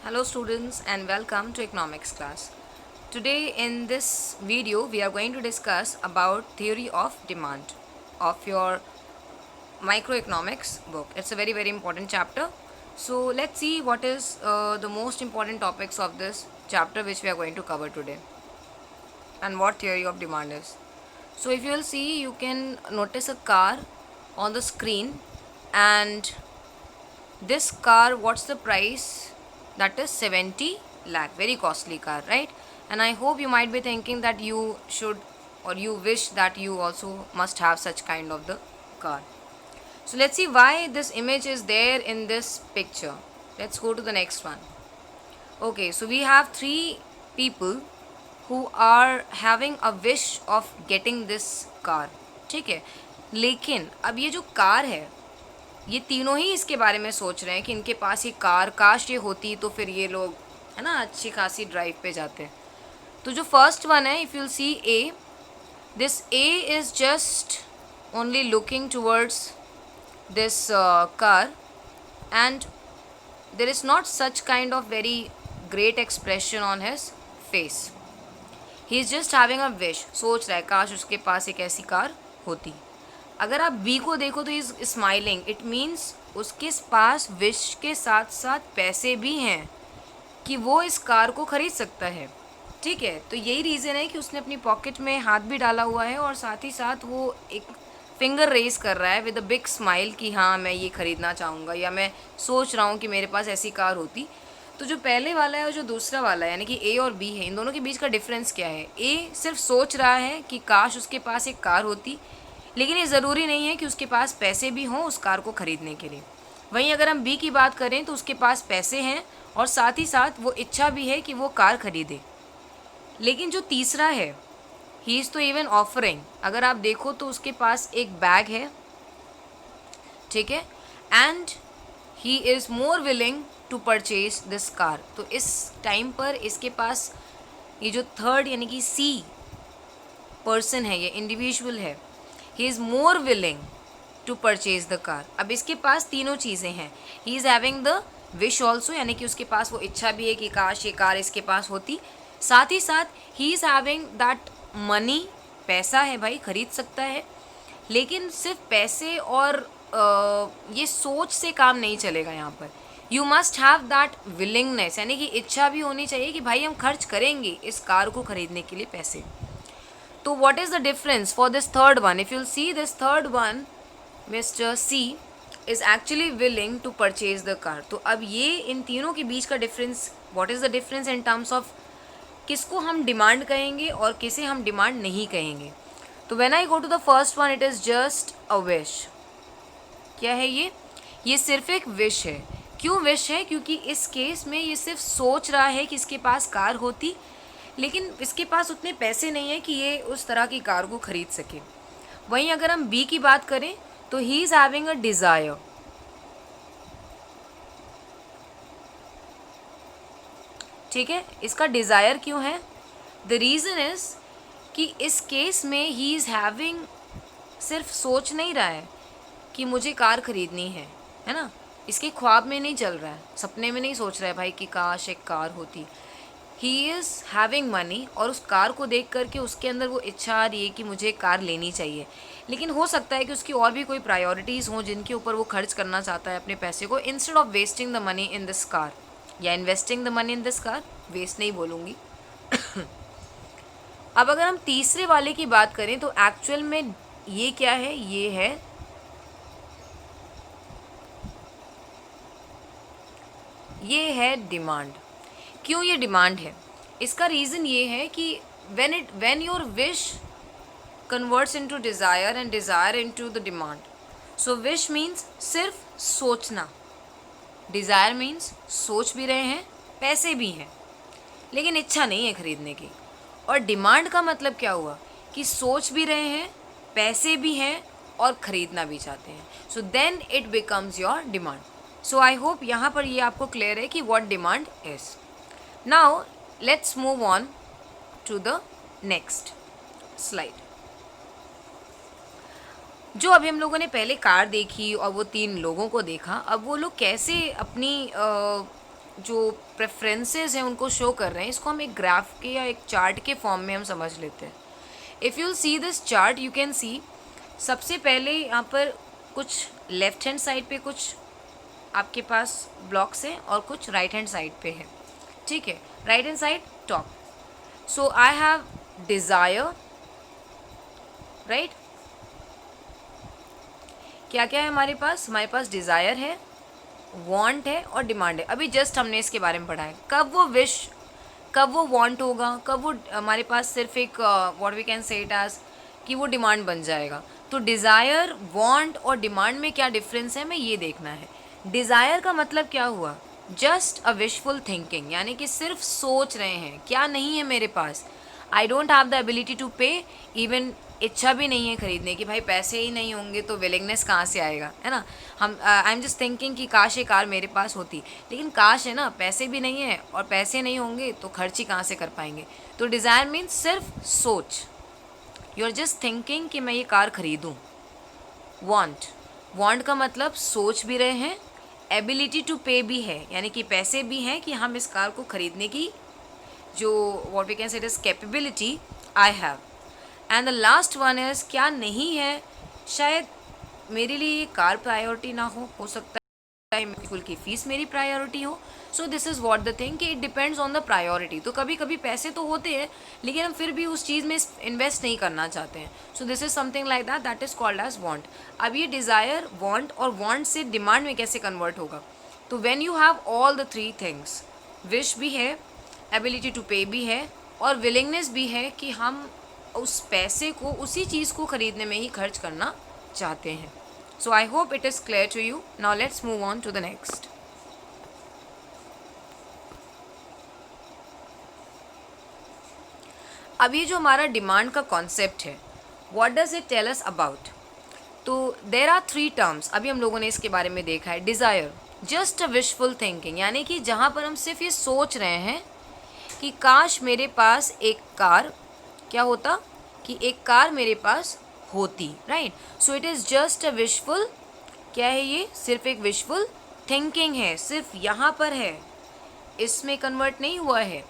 Hello students and welcome to economics class. Today in this video we are going to discuss about theory of demand of your microeconomics book. It's a very important chapter. So let's see what is the most important topics of this chapter which we are going to cover today and what theory of demand is. So if you will see, you can notice a car on the screen, and this car, what's the price? That is 70 lakh. Very costly car, right? And I hope you might be thinking that you should or you wish that you also must have such kind of the car. So let's see why this image is there in this picture. Let's go to the next one. Okay, so we have three people who are having a wish of getting this car. ठीक है, लेकिन अब ये जो car है, ये तीनों ही इसके बारे में सोच रहे हैं कि इनके पास ये कार काश ये होती तो फिर ये लोग है ना अच्छी खासी ड्राइव पे जाते। तो जो फर्स्ट वन है, if you'll C A, this A is just only looking towards this car, and there is not such kind of very great expression on his face. He is just having a wish. सोच रहा है काश उसके पास एक ऐसी car होती। अगर आप बी को देखो तो इज स्माइलिंग, इट मीन्स उसके पास विश के साथ साथ पैसे भी हैं कि वो इस कार को ख़रीद सकता है। ठीक है, तो यही रीज़न है कि उसने अपनी पॉकेट में हाथ भी डाला हुआ है और साथ ही साथ वो एक फिंगर रेज कर रहा है विद अ बिग स्माइल कि हाँ मैं ये ख़रीदना चाहूँगा या मैं सोच रहा हूँ कि मेरे पास ऐसी कार होती। तो जो पहले वाला है और जो दूसरा वाला है, यानी कि ए और बी है, इन दोनों के बीच का डिफरेंस क्या है? ए सिर्फ सोच रहा है कि काश उसके पास एक कार होती, लेकिन ये ज़रूरी नहीं है कि उसके पास पैसे भी हों उस कार को ख़रीदने के लिए। वहीं अगर हम बी की बात करें तो उसके पास पैसे हैं और साथ ही साथ वो इच्छा भी है कि वो कार ख़रीदे। लेकिन जो तीसरा है, ही इज़ तो इवन ऑफरिंग, अगर आप देखो तो उसके पास एक बैग है, ठीक है, and he is more willing to purchase this car. तो इस टाइम पर इसके पास ये जो थर्ड यानी कि सी पर्सन है, ये इंडिविजुअल है, he is more willing to purchase the car. अब इसके पास तीनों चीज़ें हैं, he is having the wish also, यानी कि उसके पास वो इच्छा भी है कि काश ये कार इसके पास होती, साथ ही साथ ही इज़ हैविंग दैट मनी, पैसा है भाई, ख़रीद सकता है। लेकिन सिर्फ पैसे और ये सोच से काम नहीं चलेगा यहाँ पर। You must have that willingness, यानी कि इच्छा भी होनी चाहिए कि भाई हम खर्च करेंगे इस कार को ख़रीदने के लिए पैसे। तो what is the difference for this third one? If you'll see this third one, mister C is actually willing to purchase the car. तो अब ये इन तीनों के बीच का difference, what is the difference in terms of किसको हम डिमांड कहेंगे और किसे हम डिमांड नहीं कहेंगे। तो when I go to the first one, it is just a wish. क्या है ये सिर्फ एक विश है। क्यों विश है? क्योंकि इस केस में ये सिर्फ सोच रहा है कि इसके पास कार होती, लेकिन इसके पास उतने पैसे नहीं है कि ये उस तरह की कार को ख़रीद सके। वहीं अगर हम बी की बात करें तो ही इज़ हैविंग अ डिज़ायर। ठीक है, इसका डिज़ायर क्यों है? द रीज़न इज़ कि इस केस में ही इज़ हैविंग, सिर्फ सोच नहीं रहा है कि मुझे कार ख़रीदनी है ना, इसके ख्वाब में नहीं चल रहा है, सपने में नहीं सोच रहा है भाई कि काश एक कार होती। ही इज़ हैविंग मनी, और उस कार को देख करके उसके अंदर वो इच्छा आ रही है कि मुझे कार लेनी चाहिए। लेकिन हो सकता है कि उसकी और भी कोई प्रायोरिटीज़ हों जिनके ऊपर वो खर्च करना चाहता है अपने पैसे को, instead of wasting the money in this car या investing the money in this car. Waste नहीं बोलूँगी। अब अगर हम तीसरे वाले की बात करें तो एक्चुअल में ये क्या है? ये है डिमांड। क्यों ये डिमांड है? इसका रीज़न ये है कि when your wish converts into desire and desire into the demand, so wish means सिर्फ सोचना, डिज़ायर मीन्स सोच भी रहे हैं, पैसे भी हैं, लेकिन इच्छा नहीं है ख़रीदने की। और डिमांड का मतलब क्या हुआ कि सोच भी रहे हैं, पैसे भी हैं और ख़रीदना भी चाहते हैं। So then it becomes your demand. So I hope यहाँ पर ये आपको क्लियर है कि what demand is. Now let's move on to the next slide. जो अभी हम लोगों ने पहले कार देखी और वो तीन लोगों को देखा, अब वो लोग कैसे अपनी जो प्रेफरेंसेस हैं उनको शो कर रहे हैं, इसको हम एक ग्राफ के या एक चार्ट के फॉर्म में हम समझ लेते हैं. If you see this chart you can सी, सबसे पहले यहाँ पर कुछ लेफ्ट हैंड साइड पे कुछ आपके पास ब्लॉक्स हैं और कुछ राइट हैंड साइड पे है. ठीक है, right hand side top. So I have desire, right. क्या क्या है हमारे पास? हमारे पास डिज़ायर है, वांट है और डिमांड है. अभी जस्ट हमने इसके बारे में पढ़ा है. कब वो विश, कब वो वांट होगा, कब वो हमारे पास सिर्फ एक what we can say it as कि वो डिमांड बन जाएगा. तो डिज़ायर, वांट और डिमांड में क्या डिफरेंस है, हमें ये देखना है. डिज़ायर का मतलब क्या हुआ? जस्ट अ विशफुल थिंकिंग, यानी कि सिर्फ सोच रहे हैं. क्या नहीं है मेरे पास? I don't have the ability to pay, even इच्छा भी नहीं है खरीदने की. भाई पैसे ही नहीं होंगे तो विलिंगनेस कहाँ से आएगा, है ना. हम आई एम जस्ट थिंकिंग कि काश ये कार मेरे पास होती, लेकिन काश है ना, पैसे भी नहीं है और पैसे नहीं होंगे तो खर्च ही कहाँ से कर पाएंगे. तो डिज़ायर मीन्स सिर्फ सोच, यू आर जस्ट थिंकिंग कि मैं ये कार खरीदूँ. वांट, वांट का मतलब सोच भी रहे हैं, एबिलिटी टू पे भी है, यानी कि पैसे भी हैं कि हम इस कार को खरीदने की जो what we can say it is capability I have. And the last one is क्या नहीं है, शायद मेरे लिए ये कार प्रायोरिटी ना हो सकता है स्कूल की फीस मेरी प्रायोरिटी हो. So this is what the thing कि it depends on the priority. तो कभी कभी पैसे तो होते हैं लेकिन हम फिर भी उस चीज़ में इन्वेस्ट नहीं करना चाहते हैं. So this is something like that, that is called as want. अब ये डिज़ायर, वांट और वांट से डिमांड में कैसे कन्वर्ट होगा? तो when you have all the three things, wish भी है, एबिलिटी टू पे भी है और विलिंगनेस भी है कि हम उस पैसे को उसी चीज़ को खरीदने में ही खर्च करना चाहते हैं. So I hope it is clear to you. Now let's move on to the next. अब ये जो हमारा डिमांड का कॉन्सेप्ट है, what does it tell us about? तो there are three terms. अभी हम लोगों ने इसके बारे में देखा है. Desire, just a wishful thinking, यानी कि जहाँ पर हम सिर्फ ये सोच रहे हैं कि काश मेरे पास एक कार, क्या होता कि एक कार मेरे पास होती, right. So it is just a wishful, क्या है ये? सिर्फ एक विशफुल थिंकिंग है, सिर्फ यहाँ पर है, इसमें कन्वर्ट नहीं हुआ है.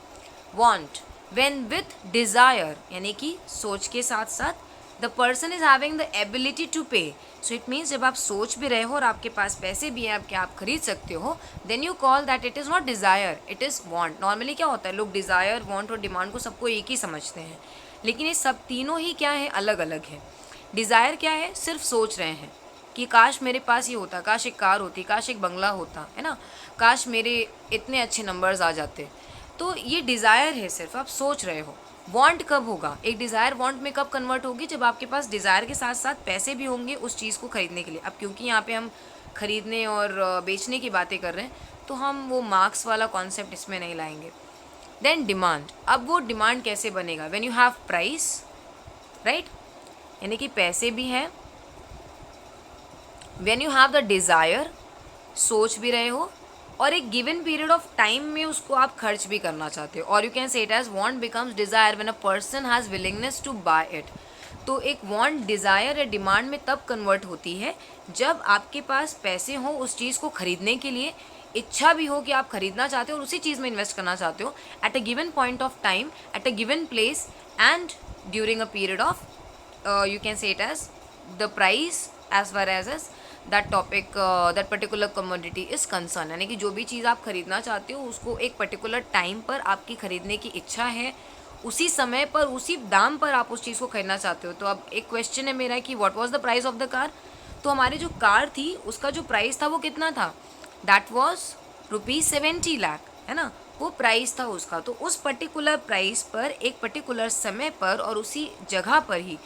वांट, व्हेन विथ डिज़ायर, यानी कि सोच के साथ साथ the person is having the ability to pay. So it means जब आप सोच भी रहे हो और आपके पास पैसे भी हैं, आप खरीद सकते हो, then you call that it is not desire, it is want. Normally क्या होता है, लोग डिज़ायर, वांट और डिमांड को सबको एक ही समझते हैं, लेकिन ये सब तीनों ही क्या है, अलग अलग है. डिज़ायर क्या है? सिर्फ सोच रहे हैं कि काश मेरे पास ये होता, काश एक कार होती, काश एक बंगला होता, है ना, काश मेरे इतने अच्छे नंबर्स आ जाते. तो ये डिज़ायर है, सिर्फ आप सोच रहे हो. वांट कब होगा? एक डिज़ायर वांट में कब कन्वर्ट होगी? जब आपके पास डिज़ायर के साथ साथ पैसे भी होंगे उस चीज़ को खरीदने के लिए. अब क्योंकि यहाँ पे हम खरीदने और बेचने की बातें कर रहे हैं तो हम वो मार्क्स वाला कॉन्सेप्ट इसमें नहीं लाएंगे. Then demand. अब वो डिमांड कैसे बनेगा? When you have price, right, यानी कि पैसे भी हैं. When you have the desire, सोच भी रहे हो और एक गिवन पीरियड ऑफ टाइम में उसको आप खर्च भी करना चाहते हो. और you can say it as want becomes desire when a person has willingness to buy it. तो एक वांट डिज़ायर या डिमांड में तब कन्वर्ट होती है जब आपके पास पैसे हों उस चीज़ को खरीदने के लिए, इच्छा भी हो कि आप खरीदना चाहते हो और उसी चीज़ में इन्वेस्ट करना चाहते हो eight a given point of time, at a given place and during a period of you can say it as the price as far as that topic that particular commodity is concerned. यानी कि जो भी चीज़ आप खरीदना चाहते हो उसको एक पर्टिकुलर टाइम पर आपकी खरीदने की इच्छा है, उसी समय पर उसी दाम पर आप उस चीज़ को खरीदना चाहते हो. तो अब एक क्वेश्चन है मेरा कि what was the price of the car. तो हमारी जो कार थी उसका जो प्राइस था वो कितना था? दैट वाज ₹70 लाख, है ना, वो प्राइस था उसका. तो उस पर्टिकुलर प्राइस पर एक पर्टिकुलर समय पर और उसी जगह पर ही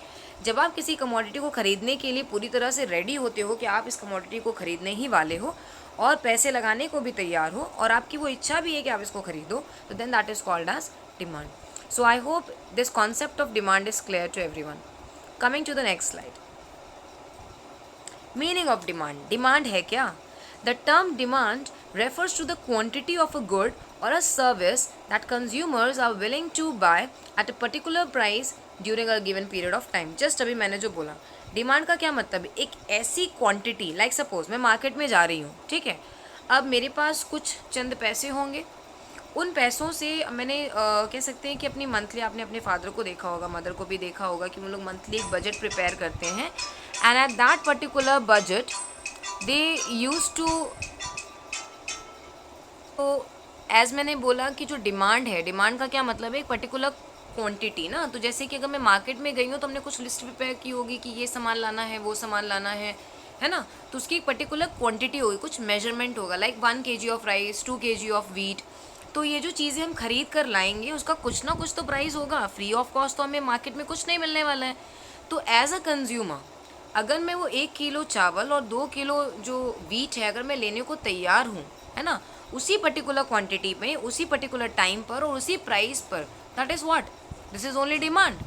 जब आप किसी कमोडिटी को ख़रीदने के लिए पूरी तरह से रेडी होते हो कि आप इस कमोडिटी को ख़रीदने ही वाले हो और पैसे लगाने को भी तैयार हो और आपकी वो इच्छा भी है कि आप इसको खरीदो, तो then that is called as demand. So I hope this concept of demand is clear to everyone. Coming to the next slide. Meaning of demand. Demand है क्या? The term demand refers to the quantity of a good or a service that consumers are willing to buy at a particular price during a given period of time. Just अभी मैंने जो बोला, demand का क्या मतलब है? एक ऐसी क्वांटिटी, लाइक सपोज मैं मार्केट में जा रही हूँ, ठीक है, अब मेरे पास कुछ चंद पैसे होंगे, उन पैसों से मैंने कह सकते हैं कि अपनी मंथली, आपने अपने फादर को देखा होगा, मदर को भी देखा होगा कि वो लोग मंथली एक बजट प्रिपेयर करते हैं, and at that particular budget they use to, तो एज मैंने बोला कि जो डिमांड है, डिमांड का क्या मतलब है, एक पर्टिकुलर क्वांटिटी ना। तो जैसे कि अगर मैं मार्केट में गई हूँ तो हमने कुछ लिस्ट प्रिपेयर की होगी कि ये सामान लाना है, वो सामान लाना है ना। तो उसकी एक पर्टिकुलर क्वांटिटी होगी, कुछ मेजरमेंट होगा, like 1 kg of rice, 2 kg of wheat. तो ये जो चीज़ें हम खरीद कर लाएंगे उसका कुछ ना कुछ तो प्राइस होगा, फ्री ऑफ कॉस्ट तो हमें मार्केट में कुछ नहीं मिलने वाला है। तो एज अ कंज्यूमर अगर मैं वो 1 किलो चावल और 2 किलो जो वीट है अगर मैं लेने को तैयार हूँ, है ना, उसी पर्टिकुलर क्वांटिटी में, उसी पर्टिकुलर टाइम पर और उसी प्राइस पर, that is what, this is only demand.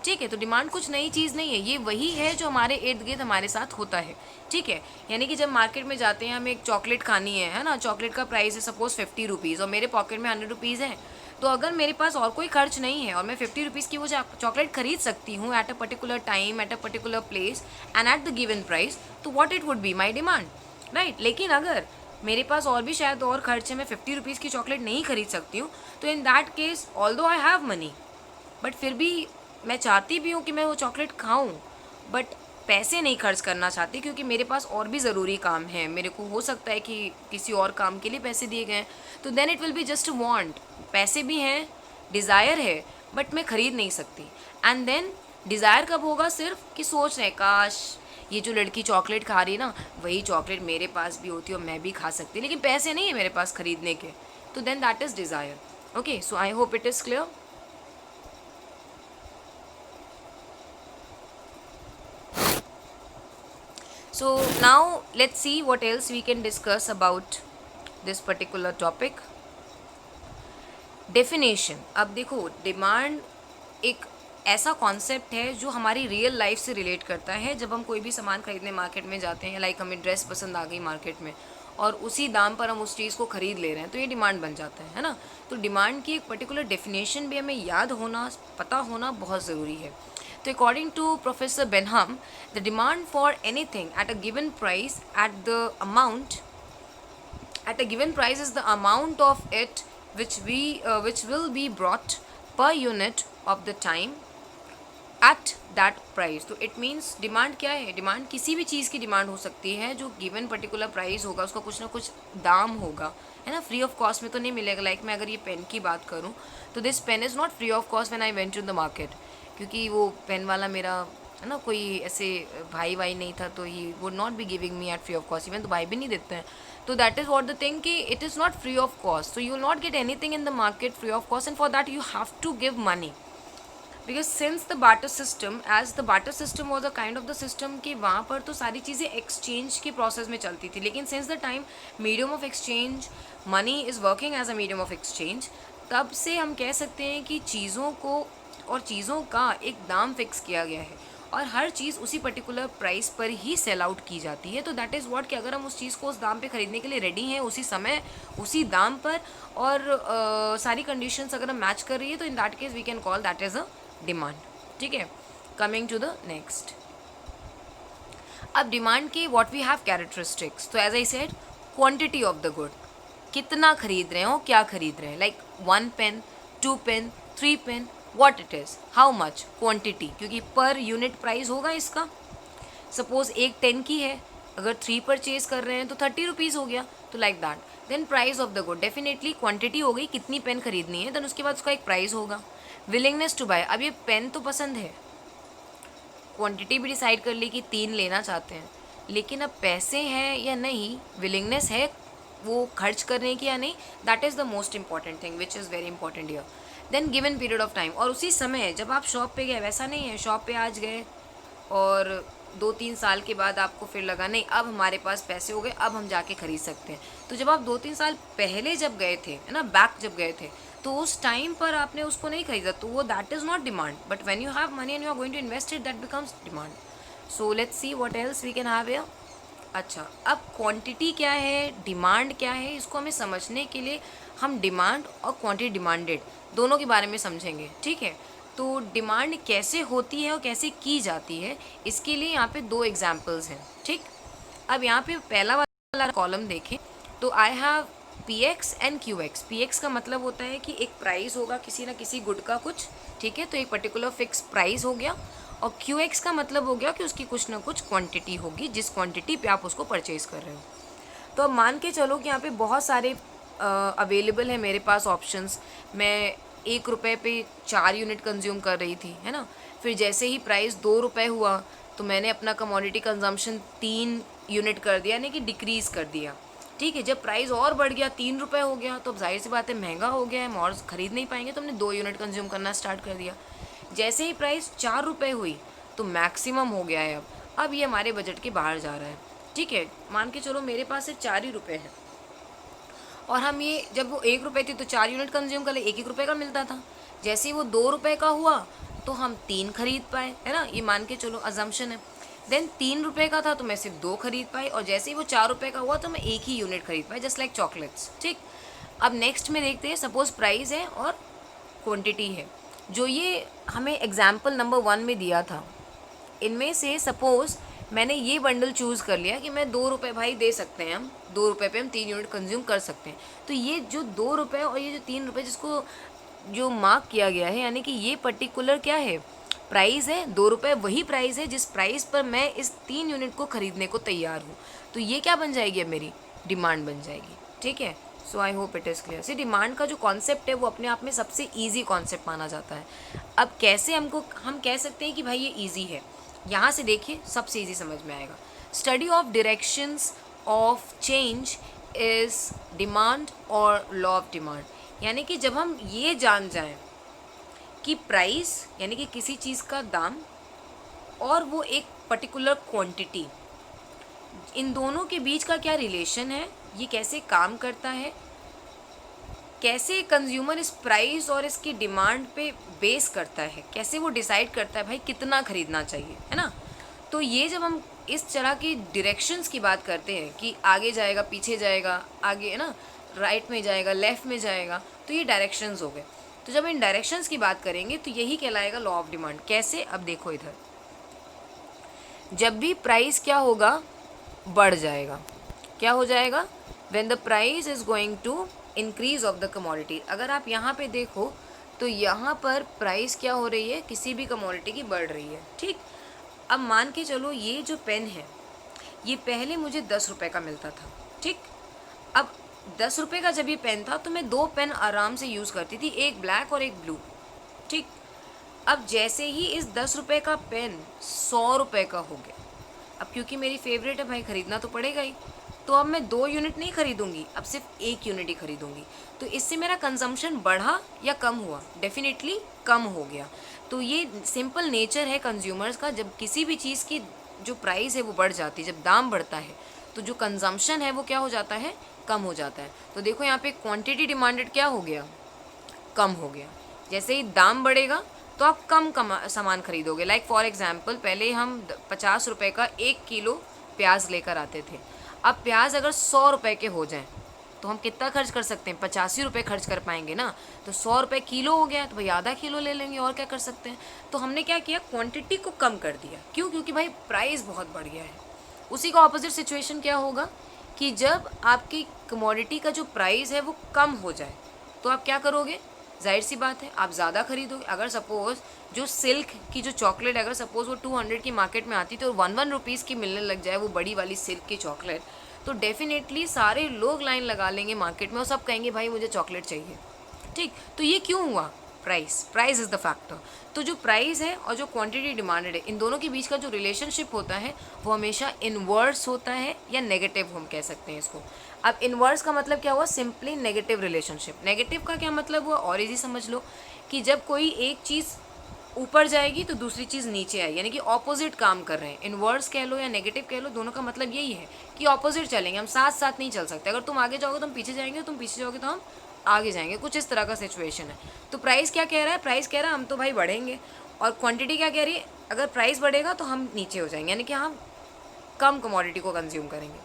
ठीक है, तो डिमांड कुछ नई चीज़ नहीं है, ये वही है जो हमारे इर्द गिर्द हमारे साथ होता है। ठीक है, यानी कि जब मार्केट में जाते हैं, हमें एक चॉकलेट खानी है ना, चॉकलेट का प्राइस है सपोज 50 रुपीज़ और मेरे पॉकेट में 100 रुपीज़ है, तो अगर मेरे पास और कोई खर्च नहीं है और मैं 50 रुपीज़ की वो चॉकलेट खरीद सकती हूँ at a particular time, at a particular place and at the given price, तो what it would be my demand, right. लेकिन अगर मेरे पास और भी शायद और खर्च है, मैं 50 रुपीज़ की चॉकलेट नहीं खरीद सकती हूँ, तो in that case although I have money, but फिर भी मैं चाहती भी हूँ कि मैं वो चॉकलेट खाऊं, बट पैसे नहीं खर्च करना चाहती क्योंकि मेरे पास और भी ज़रूरी काम है, मेरे को हो सकता है कि किसी और काम के लिए पैसे दिए गए हैं, तो then it will be just want, पैसे भी हैं, डिज़ायर है, बट मैं ख़रीद नहीं सकती। एंड देन डिज़ायर कब होगा, सिर्फ कि सोच रहे काश ये जो लड़की चॉकलेट खा रही है ना, वही चॉकलेट मेरे पास भी होती और मैं भी खा सकती, लेकिन पैसे नहीं है मेरे पास ख़रीदने के, तो then that is desire. Okay, so I hope it is clear. So now let's see what else we can discuss about this particular topic. Definition. अब देखो, डिमांड एक ऐसा कॉन्सेप्ट है जो हमारी रियल लाइफ से रिलेट करता है। जब हम कोई भी सामान खरीदने मार्केट में जाते हैं, लाइक हमें ड्रेस पसंद आ गई मार्केट में और उसी दाम पर हम उस चीज़ को ख़रीद ले रहे हैं, तो ये डिमांड बन जाता है ना। तो डिमांड की एक पर्टिकुलर डेफिनेशन भी हमें याद होना, पता होना बहुत ज़रूरी है। तो according to professor Benham, the demand for anything at a given price at the amount at a given price is the amount of it which will be brought per unit of the time at that price। तो it means demand क्या है, demand किसी भी चीज़ की demand हो सकती है जो गिवन पर्टिकुलर प्राइस होगा, उसका कुछ ना कुछ दाम होगा, है ना, फ्री ऑफ कॉस्ट में तो नहीं मिलेगा। लाइक मैं अगर ये पेन की बात करूँ तो this pen is not free of cost when I went to the market, क्योंकि वो पेन वाला मेरा, है ना, कोई ऐसे भाई वाई नहीं था, तो he would not be giving me at free of cost, even तो भाई भी नहीं देते हैं। तो that is what the thing कि it is not free of cost, so you will not get anything in the market free of cost, and for that you have to give money, because since the barter system, as the barter system was a kind of the system कि वहाँ पर तो सारी चीज़ें exchange के process में चलती थी, लेकिन since the time medium of exchange money is working as a medium of exchange, तब से हम कह सकते हैं कि चीज़ों को और चीज़ों का एक दाम फिक्स किया गया है और हर चीज़ उसी पर्टिकुलर प्राइस पर ही सेल आउट की जाती है। तो दैट इज़ व्हाट कि अगर हम उस चीज़ को उस दाम पे ख़रीदने के लिए रेडी हैं, उसी समय उसी दाम पर, और सारी कंडीशंस अगर हम मैच कर रही है, तो in that case we can call that as a demand. ठीक है, कमिंग टू द नेक्स्ट। अब डिमांड के व्हाट वी हैव कैरेक्टरिस्टिक्स, तो as I said, quantity of the good, कितना खरीद रहे हो, क्या खरीद रहे हैं, like 1 pen, 2 pen, 3 pen, what it is, how much, quantity, क्योंकि पर यूनिट प्राइस होगा इसका। सपोज एक 10 की है, अगर 3 परचेज कर रहे हैं तो 30 रुपीज़ हो गया, तो like that. Then price of the good, definitely quantity हो गई, कितनी पेन खरीदनी है, देन उसके बाद उसका एक प्राइस होगा। विलिंगनेस टू बाय, अब ये पेन तो पसंद है, क्वांटिटी भी डिसाइड कर ली कि 3 लेना चाहते हैं, लेकिन अब पैसे हैं या नहीं, विलिंगनेस है वो खर्च करने की या नहीं, that is the most important thing which is very important here. Then given period of time, और उसी समय जब आप शॉप पे गए, वैसा नहीं है शॉप पे आज गए और 2-3 साल के बाद आपको फिर लगा नहीं अब हमारे पास पैसे हो गए, अब हम जाके खरीद सकते हैं। तो जब आप 2-3 साल पहले जब गए थे, है ना, बैक जब गए थे, तो उस टाइम पर आपने उसको नहीं खरीदा, तो वो that is not demand. But when you have money and you are going to invest it, that becomes demand. So let's see what else we can have here. अच्छा, अब क्वांटिटी क्या है, डिमांड क्या है, इसको हमें समझने के लिए हम डिमांड और क्वांटिटी डिमांडेड दोनों के बारे में समझेंगे। ठीक है, तो डिमांड कैसे होती है और कैसे की जाती है, इसके लिए यहाँ पे 2 एग्जाम्पल्स हैं। ठीक, अब यहाँ पे पहला वाला कॉलम देखें, तो I have P x and Q x. P x का मतलब होता है कि एक प्राइस होगा किसी ना किसी गुड का कुछ, ठीक है, तो एक पर्टिकुलर फिक्स प्राइस हो गया। और क्यू एक्स का मतलब हो गया कि उसकी कुछ ना कुछ क्वांटिटी होगी जिस क्वांटिटी पे आप उसको परचेज कर रहे हो। तो अब मान के चलो कि यहाँ पे बहुत सारे अवेलेबल है मेरे पास ऑप्शंस। मैं 1 रुपये पे 4 यूनिट कंज्यूम कर रही थी, है ना। फिर जैसे ही प्राइस 2 रुपये हुआ तो मैंने अपना कमोडिटी कंजम्पशन 3 यूनिट कर दिया, यानी कि डिक्रीज़ कर दिया। ठीक है, जब प्राइस और बढ़ गया 3 रुपये हो गया तो अब जाहिर सी बात है महंगा हो गया है, हम और ख़रीद नहीं पाएंगे, तो हमने 2 यूनिट कंज्यूम करना स्टार्ट कर दिया। जैसे ही प्राइस 4 रुपये हुई तो मैक्सिमम हो गया है अब ये हमारे बजट के बाहर जा रहा है। ठीक है, मान के चलो मेरे पास सिर्फ 4 ही रुपये हैं और हम ये जब वो 1 रुपये थी तो 4 यूनिट कंज्यूम कर ले, 1 1 रुपये का मिलता था। जैसे ही वो 2 रुपये का हुआ तो हम 3 खरीद पाए, है ना, ये मान के चलो अजम्पशन है। देन 3 रुपये का था तो मैं सिर्फ 2 खरीद पाई, और जैसे ही वो 4 रुपये का हुआ तो मैं 1 ही यूनिट खरीद पाई, जस्ट लाइक चॉकलेट्स। ठीक, अब नेक्स्ट में देखते हैं, सपोज प्राइस है और क्वांटिटी है, जो ये हमें एग्जाम्पल नंबर 1 में दिया था। इनमें से सपोज़ मैंने ये बंडल चूज़ कर लिया कि मैं 2 रुपये भाई दे सकते हैं, हम 2 रुपये पे हम 3 यूनिट कंज्यूम कर सकते हैं। तो ये जो 2 रुपये और ये जो 3 रुपये जिसको जो मार्क किया गया है, यानी कि ये पर्टिकुलर क्या है, प्राइस है। 2 रुपये वही प्राइस है जिस प्राइस पर मैं इस 3 यूनिट को ख़रीदने को तैयार हूँ। तो ये क्या बन जाएगी, अब मेरी डिमांड बन जाएगी। ठीक है, so I hope it is clear. See demand का जो कॉन्सेप्ट है वो अपने आप में सबसे ईजी कॉन्सेप्ट माना जाता है। अब कैसे हम कह सकते हैं कि भाई ये ईजी है, यहाँ से देखिए सबसे ईजी समझ में आएगा। Study of directions of change is demand और लॉ ऑफ डिमांड। यानी कि जब हम ये जान जाएं कि प्राइस यानी कि किसी चीज़ का दाम और वो एक पर्टिकुलर क्वांटिटी, इन दोनों के बीच का क्या रिलेशन है, ये कैसे काम करता है, कैसे कंज्यूमर इस प्राइस और इसकी डिमांड पे बेस करता है, कैसे वो डिसाइड करता है भाई कितना ख़रीदना चाहिए, है ना। तो ये जब हम इस तरह की डायरेक्शंस की बात करते हैं कि आगे जाएगा पीछे जाएगा, आगे है ना राइट में जाएगा लेफ़्ट में जाएगा, तो ये डायरेक्शंस हो गए। तो जब इन डायरेक्शंस की बात करेंगे तो यही कहलाएगा लॉ ऑफ डिमांड। कैसे, अब देखो इधर, जब भी प्राइस क्या होगा, बढ़ जाएगा, क्या हो जाएगा, when the price is going to increase of the commodity. अगर आप यहाँ पे देखो तो यहाँ पर प्राइस क्या हो रही है, किसी भी कमोडिटी की बढ़ रही है। ठीक, अब मान के चलो ये जो पेन है ये पहले मुझे 10 रुपये का मिलता था। ठीक, अब 10 रुपये का जब ये पेन था तो मैं 2 पेन आराम से यूज़ करती थी, एक ब्लैक और एक ब्लू। ठीक, अब जैसे ही इस 10 रुपये का पेन 100 रुपये का हो गया, अब क्योंकि मेरी फेवरेट है भाई, ख़रीदना तो पड़ेगा ही, तो अब मैं 2 यूनिट नहीं खरीदूंगी, अब सिर्फ 1 यूनिट ही खरीदूंगी। तो इससे मेरा कंजम्पशन बढ़ा या कम हुआ, डेफिनेटली कम हो गया। तो ये सिंपल नेचर है कंज्यूमर्स का, जब किसी भी चीज़ की जो प्राइस है वो बढ़ जाती है, जब दाम बढ़ता है तो जो कंजम्पशन है वो क्या हो जाता है, कम हो जाता है। तो देखो यहाँ पे क्वांटिटी डिमांडेड क्या हो गया, कम हो गया। जैसे ही दाम बढ़ेगा तो आप कम सामान खरीदोगे। लाइक फॉर एग्जांपल, पहले हम 50 रुपये का 1 किलो प्याज लेकर आते थे। अब प्याज अगर 100 रुपये के हो जाएं तो हम कितना खर्च कर सकते हैं, 85 रुपये खर्च कर पाएंगे ना। तो 100 रुपये किलो हो गया तो भाई आधा किलो ले लेंगे, और क्या कर सकते हैं। तो हमने क्या किया, क्वांटिटी को कम कर दिया। क्यों, क्योंकि भाई प्राइस बहुत बढ़ गया है। उसी का ऑपोजिट सिचुएशन क्या होगा कि जब आपकी कमोडिटी का जो प्राइस है वो कम हो जाए तो आप क्या करोगे, जाहिर सी बात है आप ज़्यादा खरीदोगे। अगर सपोज़ जो सिल्क की जो चॉकलेट अगर सपोज़ वो 200 की मार्केट में आती तो 1 रुपीज़ की मिलने लग जाए वो बड़ी वाली सिल्क की चॉकलेट, तो डेफिनेटली सारे लोग लाइन लगा लेंगे मार्केट में और सब कहेंगे भाई मुझे चॉकलेट चाहिए। ठीक, तो ये क्यों हुआ, प्राइस इज़ द फैक्टर। तो जो प्राइस है और जो क्वांटिटी डिमांडेड है, इन दोनों के बीच का जो रिलेशनशिप होता है वो हमेशा इनवर्स होता है, या नेगेटिव हम कह सकते हैं इसको। अब इनवर्स का मतलब क्या हुआ, सिंपली नेगेटिव रिलेशनशिप। नेगेटिव का क्या मतलब हुआ, और इजी समझ लो कि जब कोई एक चीज़ ऊपर जाएगी तो दूसरी चीज़ नीचे आएगी, यानी कि ऑपोजिट काम कर रहे हैं। इनवर्स कह लो या नेगेटिव कह लो, दोनों का मतलब यही है कि ऑपोजिट चलेंगे, हम साथ साथ नहीं चल सकते। अगर तुम आगे जाओगे तो हम पीछे जाएंगे, तुम पीछे जाओगे तो हम आगे जाएंगे, कुछ इस तरह का सिचुएशन है। तो प्राइस क्या कह रहा है, प्राइस कह रहा है हम तो भाई बढ़ेंगे, और क्वांटिटी क्या कह रही है, अगर प्राइस बढ़ेगा तो हम नीचे हो जाएंगे, यानी कि हम कम कमोडिटी को कंज्यूम करेंगे।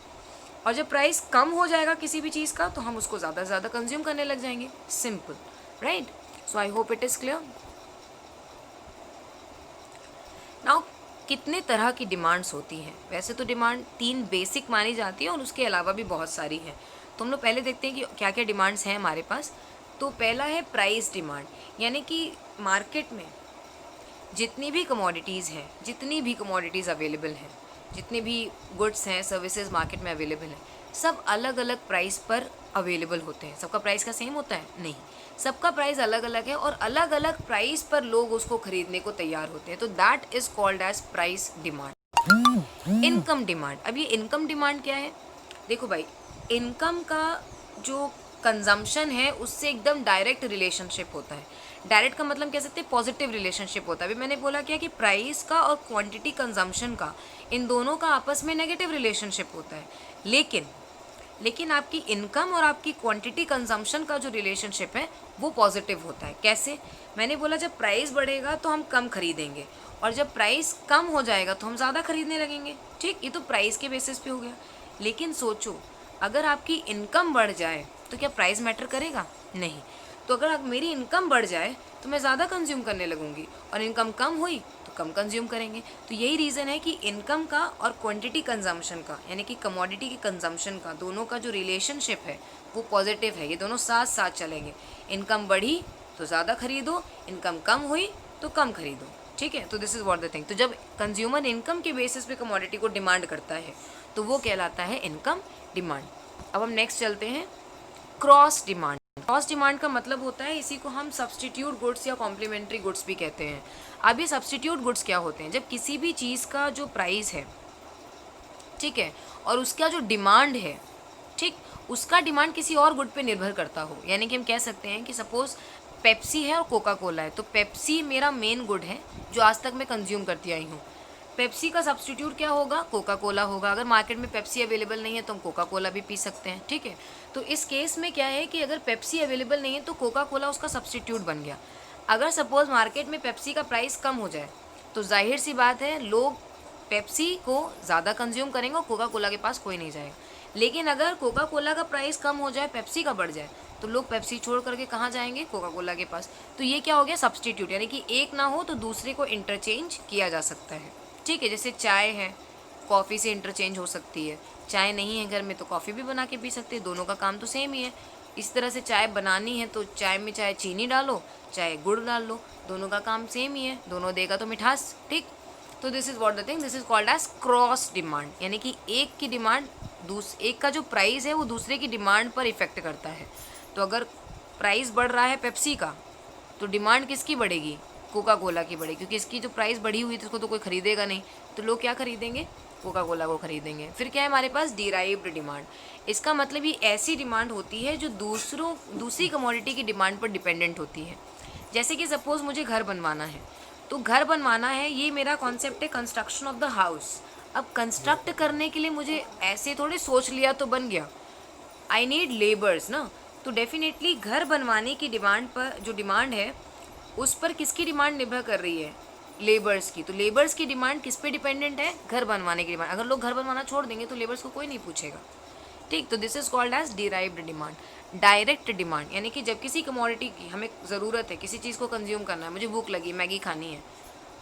और जब प्राइस कम हो जाएगा किसी भी चीज़ का तो हम उसको ज़्यादा से ज़्यादा कंज्यूम करने लग जाएंगे, simple, right. So I hope it is clear. Now कितने तरह की डिमांड्स होती हैं, वैसे तो डिमांड 3 बेसिक मानी जाती है और उसके अलावा भी बहुत सारी हैं। तो हम लोग पहले देखते हैं कि क्या क्या डिमांड्स हैं हमारे पास। तो पहला है प्राइस डिमांड, यानी कि मार्केट में जितनी भी कमोडिटीज़ अवेलेबल हैं, जितने भी गुड्स हैं, सर्विसेज मार्केट में अवेलेबल हैं, सब अलग अलग प्राइस पर अवेलेबल होते हैं। सबका प्राइस का सेम होता है? नहीं, सबका प्राइस अलग अलग है और अलग अलग प्राइस पर लोग उसको खरीदने को तैयार होते हैं। तो that is called as price demand. Income demand, अब ये इनकम डिमांड क्या है? देखो भाई, इनकम का जो कंजम्पशन है उससे एकदम डायरेक्ट रिलेशनशिप होता है। डायरेक्ट का मतलब कह सकते हैं पॉजिटिव रिलेशनशिप होता है। अभी मैंने बोला क्या कि प्राइस का और क्वांटिटी कंजम्पशन का, इन दोनों का आपस में नेगेटिव रिलेशनशिप होता है। लेकिन आपकी इनकम और आपकी क्वांटिटी कंजम्पशन का जो रिलेशनशिप है वो पॉजिटिव होता है। कैसे? मैंने बोला जब प्राइस बढ़ेगा तो हम कम खरीदेंगे और जब प्राइस कम हो जाएगा तो हम ज़्यादा खरीदने लगेंगे। ठीक, ये तो प्राइस के बेसिस पे हो गया। लेकिन सोचो, अगर आपकी इनकम बढ़ जाए तो क्या प्राइस मैटर करेगा? नहीं। तो अगर मेरी इनकम बढ़ जाए तो मैं ज़्यादा कंज्यूम करने लगूंगी और इनकम कम हुई तो कम कंज्यूम करेंगे। तो यही रीज़न है कि इनकम का और क्वांटिटी कंजम्पशन का, यानी कि कमोडिटी के कंजम्पशन का, दोनों का जो रिलेशनशिप है वो पॉजिटिव है। ये दोनों साथ साथ चलेंगे। इनकम बढ़ी तो ज़्यादा खरीदो, इनकम कम हुई तो कम खरीदो। ठीक है, तो this is what the thing. तो जब कंज्यूमर इनकम के बेसिस पे कमोडिटी को डिमांड करता है तो वो कहलाता है इनकम डिमांड। अब हम नेक्स्ट चलते हैं, क्रॉस डिमांड। क्रॉस डिमांड का मतलब होता है, इसी को हम सब्सटीट्यूट गुड्स या कॉम्प्लीमेंट्री गुड्स भी कहते हैं। अब ये सब्सटीट्यूट गुड्स क्या होते हैं? जब किसी भी चीज़ का जो प्राइस है, ठीक है, और उसका जो डिमांड है, ठीक, उसका डिमांड किसी और गुड पे निर्भर करता हो। यानी कि हम कह सकते हैं कि सपोज पेप्सी है और कोका कोला है, तो पेप्सी मेरा मेन गुड है जो आज तक मैं कंज्यूम करती आई हूँ। पेप्सी का सब्सटीट्यूट क्या होगा? कोका कोला होगा। अगर मार्केट में पेप्सी अवेलेबल नहीं है तो हम कोका कोला भी पी सकते हैं। ठीक है, तो इस केस में क्या है कि अगर पेप्सी अवेलेबल नहीं है तो कोका कोला उसका सब्सटीट्यूट बन गया। अगर सपोज मार्केट में पेप्सी का प्राइस कम हो जाए तो जाहिर सी बात है लोग पेप्सी को ज़्यादा कंज्यूम करेंगे और कोका कोला के पास कोई नहीं जाएगा। लेकिन अगर कोका कोला का प्राइस कम हो जाए, पेप्सी का बढ़ जाए, तो लोग पेप्सी छोड़ करके कहाँ जाएंगे? कोका कोला के पास। तो ये क्या हो गया? सब्सटीट्यूट, यानी कि एक ना हो तो दूसरे को इंटरचेंज किया जा सकता है। ठीक है, जैसे चाय है, कॉफ़ी से इंटरचेंज हो सकती है। चाय नहीं है घर में तो कॉफ़ी भी बना के पी सकते हैं, दोनों का काम तो सेम ही है। इस तरह से चाय बनानी है तो चाय में चाहे चीनी डालो चाहे गुड़ डाल लो, दोनों का काम सेम ही है, दोनों देगा तो मिठास। ठीक, तो this is what the thing, this is called as cross demand, यानी कि एक की डिमांड एक का जो प्राइस है वो दूसरे की डिमांड पर इफेक्ट करता है। तो अगर प्राइस बढ़ रहा है पेप्सी का तो डिमांड किसकी बढ़ेगी? कोका कोला की बढ़ेगी, क्योंकि इसकी जो प्राइस बढ़ी हुई थी उसको तो कोई खरीदेगा नहीं, तो लोग क्या खरीदेंगे? कोका कोला को खरीदेंगे। फिर क्या है हमारे पास? Derived demand. इसका मतलब ये ऐसी डिमांड होती है जो दूसरी कमोडिटी की डिमांड पर डिपेंडेंट होती है। जैसे कि सपोज मुझे घर बनवाना है, तो घर बनवाना है, ये मेरा कॉन्सेप्ट है कंस्ट्रक्शन ऑफ द हाउस। अब कंस्ट्रक्ट करने के लिए मुझे ऐसे थोड़े सोच लिया तो बन गया, आई नीड लेबर्स ना। तो डेफिनेटली घर बनवाने की डिमांड पर, जो डिमांड है उस पर किसकी डिमांड निर्भर कर रही है? लेबर्स की। तो लेबर्स की डिमांड किस पे डिपेंडेंट है? घर बनवाने की डिमांड। अगर लोग घर बनवाना छोड़ देंगे तो लेबर्स को कोई नहीं पूछेगा। ठीक, तो this is called as derived demand. Direct demand, यानी कि जब किसी कमोडिटी की हमें ज़रूरत है, किसी चीज़ को कंज्यूम करना है, मुझे भूख लगी, मैगी खानी है,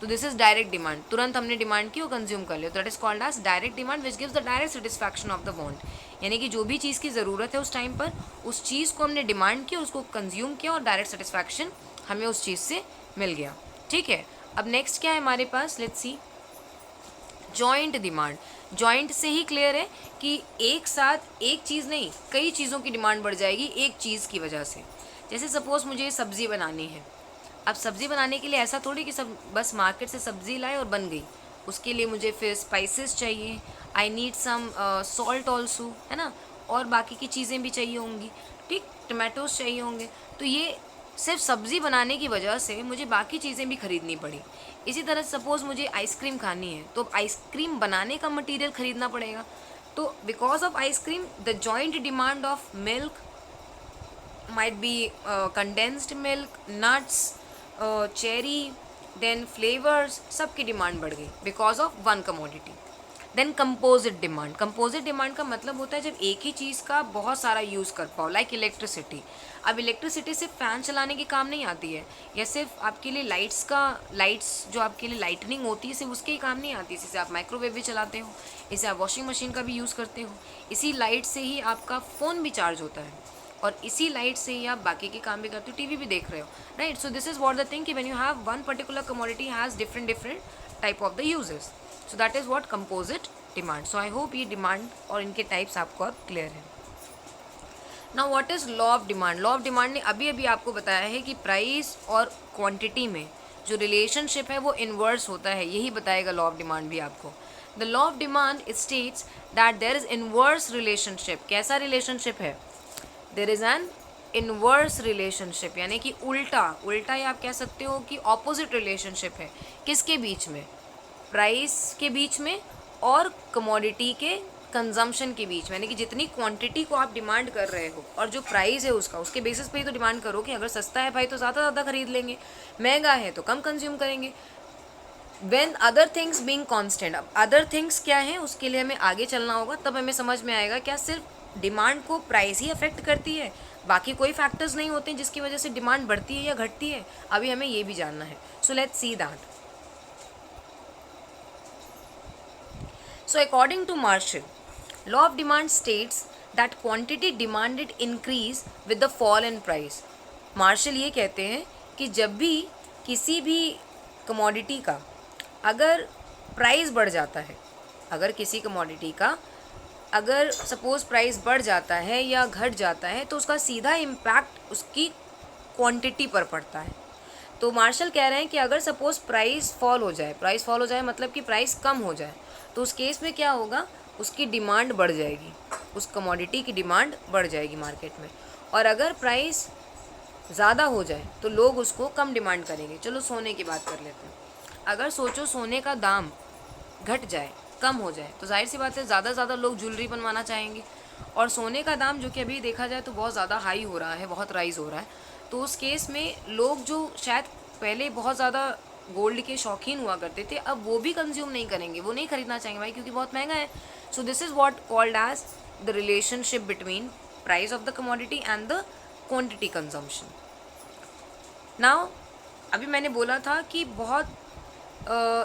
तो दिस इज डायरेक्ट डिमांड। तुरंत हमने डिमांड की और कंज्यूम कर लिया, that is called as direct demand which gives the direct satisfaction of the want. यानी कि जो भी चीज़ की ज़रूरत है उस टाइम पर, उस चीज़ को हमने डिमांड की, उसको कंज्यूम किया और डायरेक्ट सेटिस्फैक्शन हमें उस चीज़ से मिल गया। ठीक है, अब नेक्स्ट क्या है हमारे पास? Let's see, joint demand. Joint से ही क्लियर है कि एक साथ एक चीज़ नहीं, कई चीज़ों की डिमांड बढ़ जाएगी एक चीज़ की वजह से। जैसे सपोज़ मुझे सब्ज़ी बनानी है, अब सब्ज़ी बनाने के लिए ऐसा थोड़ी कि सब बस मार्केट से सब्ज़ी लाए और बन गई, उसके लिए मुझे फिर स्पाइसेस चाहिए, I need some salt also, है ना, और बाकी की चीज़ें भी चाहिए होंगी। ठीक, टमाटोज़ चाहिए होंगे। तो ये सिर्फ सब्ज़ी बनाने की वजह से मुझे बाकी चीज़ें भी खरीदनी पड़ी। इसी तरह सपोज़ मुझे आइसक्रीम खानी है तो आइसक्रीम बनाने का मटेरियल ख़रीदना पड़ेगा। तो because of ice cream the joint demand of milk might be condensed milk, nuts, cherry, then flavours, सब की डिमांड बढ़ गई because of one commodity. Then composite demand, composite demand का मतलब होता है जब एक ही चीज़ का बहुत सारा यूज़ कर पाओ, लाइक इलेक्ट्रिसिटी। अब इलेक्ट्रिसिटी सिर्फ फ़ैन चलाने के काम नहीं आती है, या सिर्फ आपके लिए लाइट्स जो आपके लिए लाइटनिंग होती है सिर्फ उसके ही काम नहीं आती, जैसे आप माइक्रोवेव भी चलाते हो, इसे आप वॉशिंग मशीन का भी यूज़ करते हो, इसी लाइट से ही आपका फ़ोन भी चार्ज होता है, और इसी लाइट से ही आप बाकी के काम भी करते हो, टीवी भी देख रहे हो, right. So this is what the thing कि when you have one particular commodity has different type of the uses, so that is what composite demand. So I hope ये डिमांड और इनके टाइप्स आपको अब क्लियर है। Now what is law of demand. Law of demand ने अभी अभी आपको बताया है कि प्राइस और क्वांटिटी में जो रिलेशनशिप है वो इन्वर्स होता है, यही बताएगा लॉ ऑफ डिमांड भी आपको। The law of demand states that there is inverse relationship. कैसा रिलेशनशिप है? There is an inverse relationship, यानी कि उल्टा या आप कह सकते हो कि ऑपोजिट रिलेशनशिप है। किसके बीच में? प्राइस के बीच में और कमोडिटी के कंजम्पशन के बीच में, यानी कि जितनी क्वांटिटी को आप डिमांड कर रहे हो और जो प्राइस है उसका, उसके बेसिस पे ही तो डिमांड करो कि अगर सस्ता है भाई तो ज़्यादा खरीद लेंगे, महंगा है तो कम कंज्यूम करेंगे। When other things being constant, अब अदर थिंग्स क्या है उसके लिए हमें आगे चलना होगा, तब हमें समझ में आएगा क्या सिर्फ डिमांड को प्राइस ही अफेक्ट करती है, बाकी कोई फैक्टर्स नहीं होते जिसकी वजह से डिमांड बढ़ती है या घटती है। अभी हमें ये भी जानना है। सो let's see that. So according to Marshall, law of demand states that quantity demanded increase with the fall in price. Marshall ये कहते हैं कि जब भी किसी भी कमोडिटी का अगर प्राइस बढ़ जाता है, अगर किसी कमोडिटी का अगर सपोज प्राइस बढ़ जाता है या घट जाता है तो उसका सीधा इम्पैक्ट उसकी क्वांटिटी पर पड़ता है। तो मार्शल कह रहे हैं कि अगर सपोज प्राइस फॉल हो जाए मतलब कि प्राइस कम हो जाए, तो उस केस में क्या होगा, उसकी डिमांड बढ़ जाएगी, उस कमोडिटी की डिमांड बढ़ जाएगी मार्केट में। और अगर प्राइस ज़्यादा हो जाए तो लोग उसको कम डिमांड करेंगे। चलो सोने की बात कर लेते हैं। अगर सोचो सोने का दाम घट जाए, कम हो जाए, तो जाहिर सी बात है ज़्यादा लोग ज्वेलरी बनवाना चाहेंगे, और सोने का दाम जो कि अभी देखा जाए तो बहुत ज़्यादा हाई हो रहा है, बहुत राइज़ हो रहा है, तो उस केस में लोग जो शायद पहले बहुत ज़्यादा गोल्ड के शौकीन हुआ करते थे, अब वो भी कंज्यूम नहीं करेंगे, वो नहीं खरीदना चाहेंगे भाई क्योंकि बहुत महंगा है। So this is what called as the relationship between price of the commodity and the quantity consumption. Now अभी मैंने बोला था कि बहुत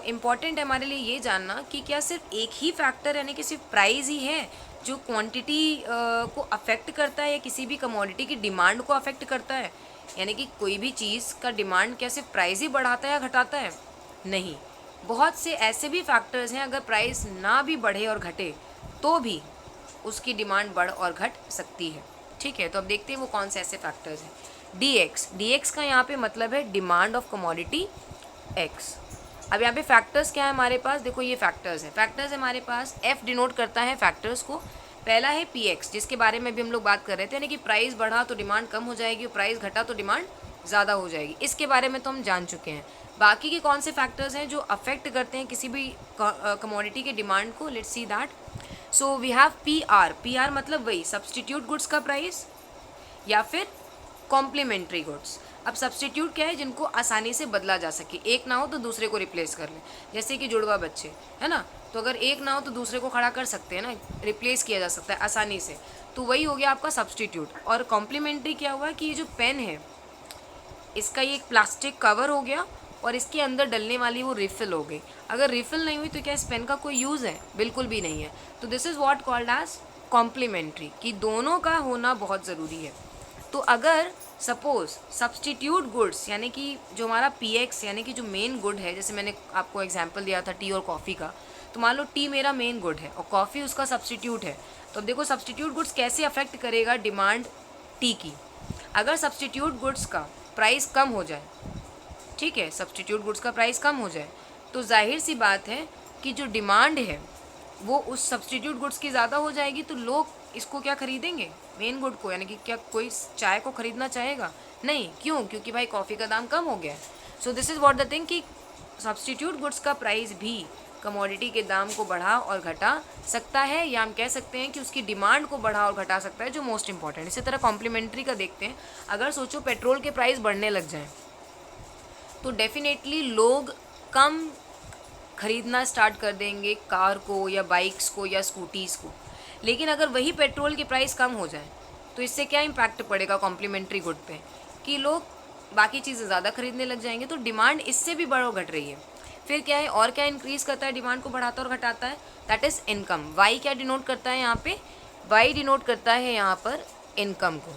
इम्पॉर्टेंट है हमारे लिए ये जानना कि क्या सिर्फ एक ही फैक्टर यानी कि सिर्फ प्राइस ही है जो क्वांटिटी को अफेक्ट करता है या किसी भी कमोडिटी की डिमांड को अफेक्ट करता है, यानी कि कोई भी चीज़ का डिमांड क्या सिर्फ प्राइस ही बढ़ाता है या घटाता है? नहीं, बहुत से ऐसे भी फैक्टर्स हैं, अगर प्राइस ना भी बढ़े और घटे तो भी उसकी डिमांड बढ़ और घट सकती है। ठीक है, तो अब देखते हैं वो कौन से ऐसे फैक्टर्स हैं। डी एक्स का यहाँ पे मतलब है डिमांड ऑफ कमोडिटी एक्स। अब यहाँ पे फैक्टर्स क्या है हमारे पास, देखो ये फैक्टर्स हैं। फैक्टर्स हमारे पास एफ डिनोट करता है फैक्टर्स को। पहला है पी एक्स, जिसके बारे में भी हम लोग बात कर रहे थे, यानी कि प्राइस बढ़ा तो डिमांड कम हो जाएगी और प्राइस घटा तो डिमांड ज़्यादा हो जाएगी। इसके बारे में तो हम जान चुके हैं। बाकी के कौन से फैक्टर्स हैं जो अफेक्ट करते हैं किसी भी कमोडिटी के डिमांड को? Let's see that. So we have P R मतलब वही सब्सटीट्यूट गुड्स का प्राइस या फिर कॉम्प्लीमेंट्री गुड्स। अब सब्सटीट्यूट क्या है? जिनको आसानी से बदला जा सके, एक ना हो तो दूसरे को रिप्लेस कर लें, जैसे कि जुड़वा बच्चे है ना, तो अगर एक ना हो तो दूसरे को खड़ा कर सकते हैं ना, रिप्लेस किया जा सकता है आसानी से, तो वही हो गया आपका सब्सटीट्यूट। और कॉम्प्लीमेंट्री क्या हुआ कि ये जो पेन है इसका ये एक प्लास्टिक कवर हो गया और इसके अंदर डलने वाली वो रिफ़िल हो गई। अगर रिफ़िल नहीं हुई तो क्या इस पेन का कोई यूज़ है? बिल्कुल भी नहीं है। तो this is what called as complementary, कि दोनों का होना बहुत ज़रूरी है। तो अगर सपोज़ सब्सटीट्यूट गुड्स यानी कि जो हमारा पी एक्स यानी कि जो मेन गुड है, जैसे मैंने आपको एग्जांपल दिया था टी और कॉफ़ी का, तो मान लो टी मेरा मेन गुड है और कॉफ़ी उसका सब्सटीट्यूट है, तो अब देखो सब्सटीट्यूट गुड्स कैसे अफेक्ट करेगा डिमांड टी की। अगर सब्सटीट्यूट गुड्स का प्राइस कम हो जाए, ठीक है, सब्सटीट्यूट गुड्स का प्राइस कम हो जाए, तो जाहिर सी बात है कि जो डिमांड है वो उस सब्सटीट्यूट गुड्स की ज़्यादा हो जाएगी, तो लोग इसको क्या खरीदेंगे? मेन गुड को, यानी कि क्या कोई चाय को ख़रीदना चाहेगा? नहीं। क्यों? क्योंकि भाई कॉफ़ी का दाम कम हो गया है। So this is what the thing कि सब्सटीट्यूट गुड्स का प्राइस भी कमोडिटी के दाम को बढ़ा और घटा सकता है, या हम कह सकते हैं कि उसकी डिमांड को बढ़ा और घटा सकता है, जो मोस्ट इंपॉर्टेंट। इसी तरह कॉम्प्लीमेंट्री का देखते हैं। अगर सोचो पेट्रोल के प्राइस बढ़ने लग जाएँ तो डेफिनेटली लोग कम ख़रीदना स्टार्ट कर देंगे कार को या बाइक्स को या स्कूटीज़ को। लेकिन अगर वही पेट्रोल की प्राइस कम हो जाए तो इससे क्या इम्पैक्ट पड़ेगा कॉम्प्लीमेंट्री गुड पे, कि लोग बाकी चीज़ें ज़्यादा खरीदने लग जाएंगे, तो डिमांड इससे भी बढ़ घट रही है। फिर क्या है और क्या इंक्रीज़ करता है, डिमांड को बढ़ाता और घटाता है, दैट इज़ इनकम। वाई क्या डिनोट करता है यहाँ पे, वाई डिनोट करता है यहाँ पर इनकम को।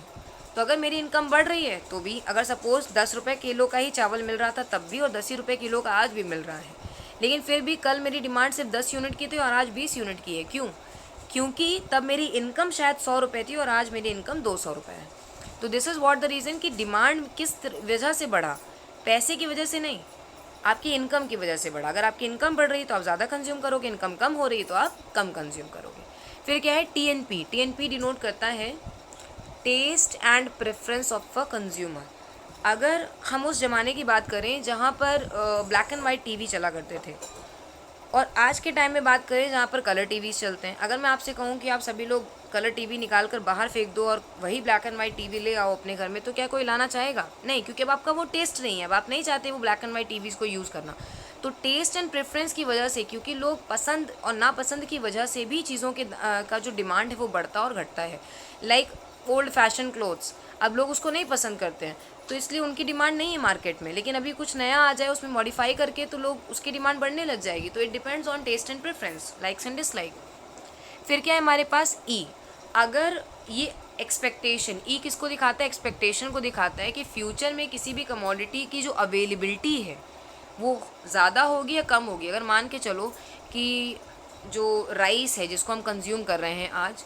तो अगर मेरी इनकम बढ़ रही है तो भी, अगर सपोज़ 10 रुपये किलो का ही चावल मिल रहा था तब भी, और 10 ही रुपये किलो का आज भी मिल रहा है, लेकिन फिर भी कल मेरी डिमांड सिर्फ 10 यूनिट की थी और आज 20 यूनिट की है। क्यों? क्योंकि तब मेरी इनकम शायद 100 रुपये थी और आज मेरी इनकम 200 रुपये है। तो this is what the reason कि डिमांड किस वजह से बढ़ा, पैसे की वजह से नहीं, आपकी इनकम की वजह से बढ़ा। अगर आपकी इनकम बढ़ रही है तो आप ज़्यादा कंज्यूम करोगे, इनकम कम हो रही है तो आप कम कंज्यूम करोगे। फिर क्या है टीएनपी, टीएनपी डिनोट करता है taste and preference of a consumer. अगर हम उस ज़माने की बात करें जहाँ पर ब्लैक एंड वाइट टीवी चला करते थे, और आज के टाइम में बात करें जहाँ पर कलर टीवीज़ चलते हैं, अगर मैं आपसे कहूँ कि आप सभी लोग कलर टीवी निकाल कर बाहर फेंक दो और वही ब्लैक एंड वाइट टीवी ले आओ अपने घर में, तो क्या कोई लाना चाहेगा? नहीं, क्योंकि अब आपका वो टेस्ट नहीं है, अब आप नहीं चाहते वो ब्लैक एंड वाइट टीवीज़ को यूज़ करना। तो टेस्ट एंड प्रेफरेंस की वजह से, क्योंकि लोग पसंद और नापसंद की वजह से भी चीज़ों के का जो डिमांड है वो बढ़ता और घटता है। लाइक ओल्ड फैशन क्लोथ्स, अब लोग उसको नहीं पसंद करते हैं तो इसलिए उनकी डिमांड नहीं है मार्केट में, लेकिन अभी कुछ नया आ जाए उसमें मॉडिफाई करके तो लोग उसकी डिमांड बढ़ने लग जाएगी। तो it depends on taste and preference, likes and dislike. फिर क्या है हमारे पास ई, अगर ये एक्सपेक्टेशन, ई किसको दिखाता है, एक्सपेक्टेशन को दिखाता है कि फ्यूचर में किसी भी कमोडिटी की जो अवेलेबिलिटी है वो ज़्यादा होगी या कम होगी। अगर मान के चलो कि जो राइस है जिसको हम कंज्यूम कर रहे हैं आज,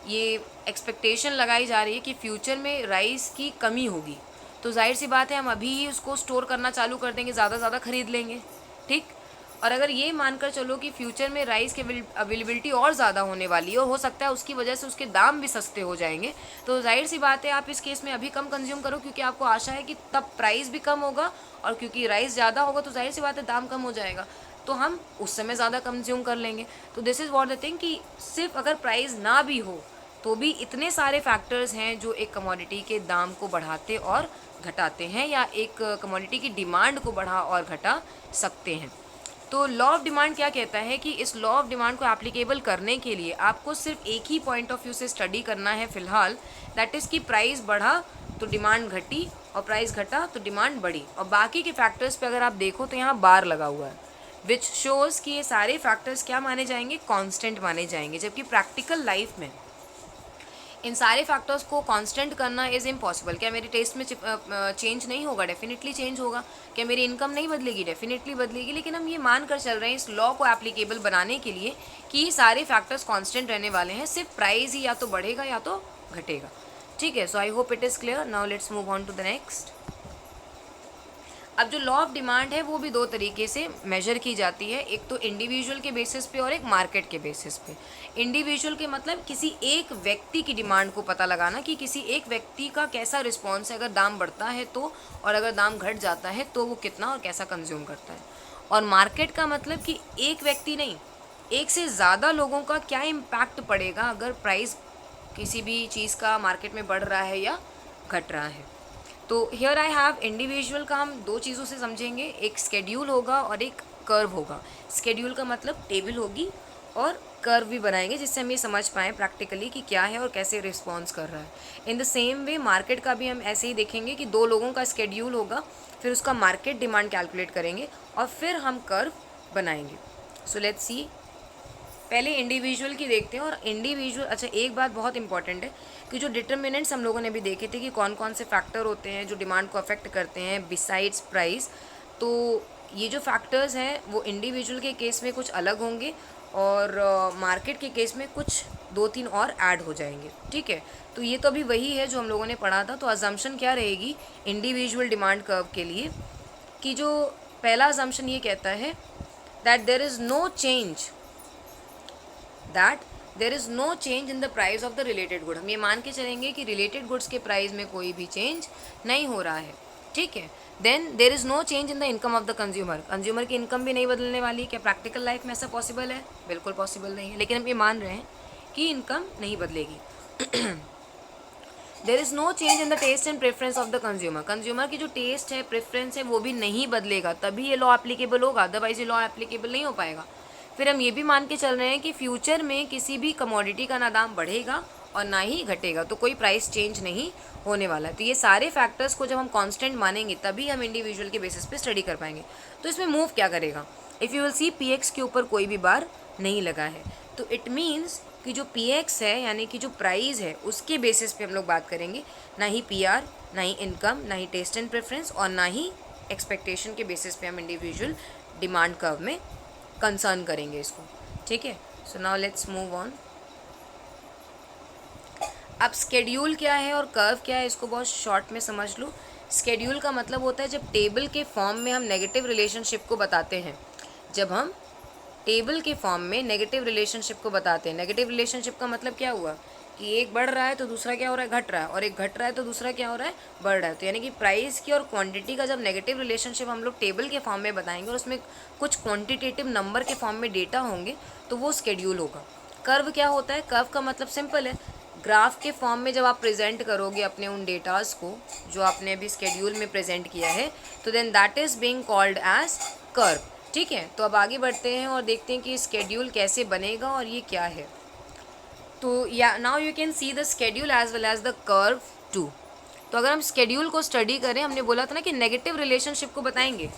ये एक्सपेक्टेशन लगाई जा रही है कि फ्यूचर में राइस की कमी होगी, तो जाहिर सी बात है हम अभी ही उसको स्टोर करना चालू कर देंगे, ज़्यादा ख़रीद लेंगे, ठीक। और अगर ये मानकर चलो कि फ्यूचर में राइस की अवेलेबिलिटी और ज़्यादा होने वाली है और हो सकता है उसकी वजह से उसके दाम भी सस्ते हो जाएंगे, तो जाहिर सी बात है आप इस केस में अभी कम कंज्यूम करो, क्योंकि आपको आशा है कि तब प्राइस भी कम होगा, और क्योंकि राइस ज़्यादा होगा तो जाहिर सी बात है दाम कम हो जाएगा, तो हम उस समय ज़्यादा कंज्यूम कर लेंगे। तो this is what the thing कि सिर्फ अगर प्राइस ना भी हो तो भी इतने सारे फैक्टर्स हैं जो एक कमोडिटी के दाम को बढ़ाते और घटाते हैं, या एक कमोडिटी की डिमांड को बढ़ा और घटा सकते हैं। तो लॉ ऑफ डिमांड क्या कहता है कि इस लॉ ऑफ डिमांड को एप्लीकेबल करने के लिए आपको सिर्फ एक ही पॉइंट ऑफ व्यू से स्टडी करना है फ़िलहाल, दैट इज़ कि प्राइस बढ़ा तो डिमांड घटी और प्राइस घटा तो डिमांड बढ़ी। और बाकी के फैक्टर्स पे अगर आप देखो तो यहाँ बार लगा हुआ है, विच शोज़ कि ये सारे फैक्टर्स क्या माने जाएंगे, कांस्टेंट माने जाएंगे, जबकि प्रैक्टिकल लाइफ में इन सारे फैक्टर्स को कांस्टेंट करना इज़ इम्पॉसिबल। क्या मेरी टेस्ट में चेंज नहीं होगा? डेफिनेटली चेंज होगा। क्या मेरी इनकम नहीं बदलेगी? डेफिनेटली बदलेगी। लेकिन हम ये मान कर चल रहे हैं इस लॉ को एप्लीकेबल बनाने के लिए कि ये सारे फैक्टर्स कांस्टेंट रहने वाले हैं, सिर्फ प्राइस ही या तो बढ़ेगा या तो घटेगा, ठीक है। So I hope it is clear. Now let's move on to the next. अब जो लॉ ऑफ डिमांड है वो भी दो तरीके से मेजर की जाती है, एक तो इंडिविजुअल के बेसिस पे और एक मार्केट के बेसिस पे। इंडिविजुअल के मतलब किसी एक व्यक्ति की डिमांड को पता लगाना कि किसी एक व्यक्ति का कैसा रिस्पॉन्स है, अगर दाम बढ़ता है तो, और अगर दाम घट जाता है तो वो कितना और कैसा कंज्यूम करता है। और मार्केट का मतलब कि एक व्यक्ति नहीं, एक से ज़्यादा लोगों का क्या इम्पैक्ट पड़ेगा अगर प्राइस किसी भी चीज़ का मार्केट में बढ़ रहा है या घट रहा है। तो हियर आई हैव इंडिविजुअल का हम दो चीज़ों से समझेंगे, एक स्केड्यूल होगा और एक कर्व होगा। स्केड्यूल का मतलब टेबल होगी और कर्व भी बनाएंगे जिससे हम ये समझ पाएँ प्रैक्टिकली कि क्या है और कैसे रिस्पॉन्स कर रहा है। In the same way market का भी हम ऐसे ही देखेंगे कि दो लोगों का स्केड्यूल होगा, फिर उसका मार्केट डिमांड कैलकुलेट करेंगे और फिर हम कर्व बनाएंगे। सो लेट्स सी, पहले इंडिविजुअल की देखते हैं। और इंडिविजुअल, अच्छा एक बात बहुत इंपॉर्टेंट है कि जो डिटर्मिनेंट्स हम लोगों ने भी देखे थे कि कौन कौन से फैक्टर होते हैं जो डिमांड को अफेक्ट करते हैं बिसाइड्स प्राइस, तो ये जो फैक्टर्स हैं वो इंडिविजुअल के केस में कुछ अलग होंगे और मार्केट के केस में कुछ दो तीन और ऐड हो जाएंगे, ठीक है। तो ये तो अभी वही है जो हम लोगों ने पढ़ा था। तो अजम्पशन क्या रहेगी इंडिविजुअल डिमांड कर्व के लिए, कि जो पहला अजम्पशन ये कहता है that there is no change, that there is no change in the price of the related good. हम ये मान के चलेंगे कि रिलेटेड गुड्स के प्राइस में कोई भी चेंज नहीं हो रहा है, ठीक है। Then there is no change in the income of the consumer, consumer की इनकम भी नहीं बदलने वाली। क्या प्रैक्टिकल लाइफ में ऐसा पॉसिबल है? बिल्कुल पॉसिबल नहीं है, लेकिन हम ये मान रहे हैं कि इनकम नहीं बदलेगी। There is no change in the taste and preference of the consumer. Consumer की जो टेस्ट है, प्रेफरेंस है, वो भी नहीं बदलेगा, तभी ये लॉ एप्लीकेबल होगा, अदरवाइज ये लॉ एप्लीकेबल नहीं हो पाएगा। फिर हम ये भी मान के चल रहे हैं कि फ्यूचर में किसी भी कमोडिटी का ना दाम बढ़ेगा और ना ही घटेगा, तो कोई प्राइस चेंज नहीं होने वाला है। तो ये सारे फैक्टर्स को जब हम कांस्टेंट मानेंगे तभी हम इंडिविजुअल के बेसिस पे स्टडी कर पाएंगे। तो इसमें मूव क्या करेगा, if you will see P X के ऊपर कोई भी बार नहीं लगा है, तो इट मीन्स कि जो पी एक्स है यानी कि जो प्राइस है उसके बेसिस पे हम लोग बात करेंगे, ना ही पी आर, ना ही इनकम, ना ही टेस्ट एंड प्रेफरेंस, और ना ही एक्सपेक्टेशन के बेसिस पे हम इंडिविजुअल डिमांड कर्व में कंसर्न करेंगे इसको। ठीक है, so now let's move on. अब स्केड्यूल क्या है और कर्व क्या है इसको बहुत शॉर्ट में समझ लो। स्केड्यूल का मतलब होता है जब टेबल के फॉर्म में हम नेगेटिव रिलेशनशिप को बताते हैं, जब हम टेबल के फॉर्म में नेगेटिव रिलेशनशिप को बताते हैं। नेगेटिव रिलेशनशिप का मतलब क्या हुआ कि एक बढ़ रहा है तो दूसरा क्या हो रहा है, घट रहा है, और एक घट रहा है तो दूसरा क्या हो रहा है, बढ़ रहा है। तो यानी कि प्राइस की और क्वांटिटी का जब नेगेटिव रिलेशनशिप हम लोग टेबल के फॉर्म में बताएंगे और उसमें कुछ क्वांटिटेटिव नंबर के फॉर्म में डेटा होंगे तो वो स्केड्यूल होगा। कर्व क्या होता है, कर्व का मतलब सिंपल है, ग्राफ के फॉर्म में जब आप प्रेजेंट करोगे अपने उन डेटाज को जो आपने अभी स्केड्यूल में प्रेजेंट किया है, तो then that is being called as curve. ठीक है, तो अब आगे बढ़ते हैं और देखते हैं कि स्केड्यूल कैसे बनेगा और ये क्या है। तो या now you can see the schedule as well as the curve too. तो अगर हम स्केड्यूल को स्टडी करें, हमने बोला था ना कि नेगेटिव रिलेशनशिप को बताएंगे,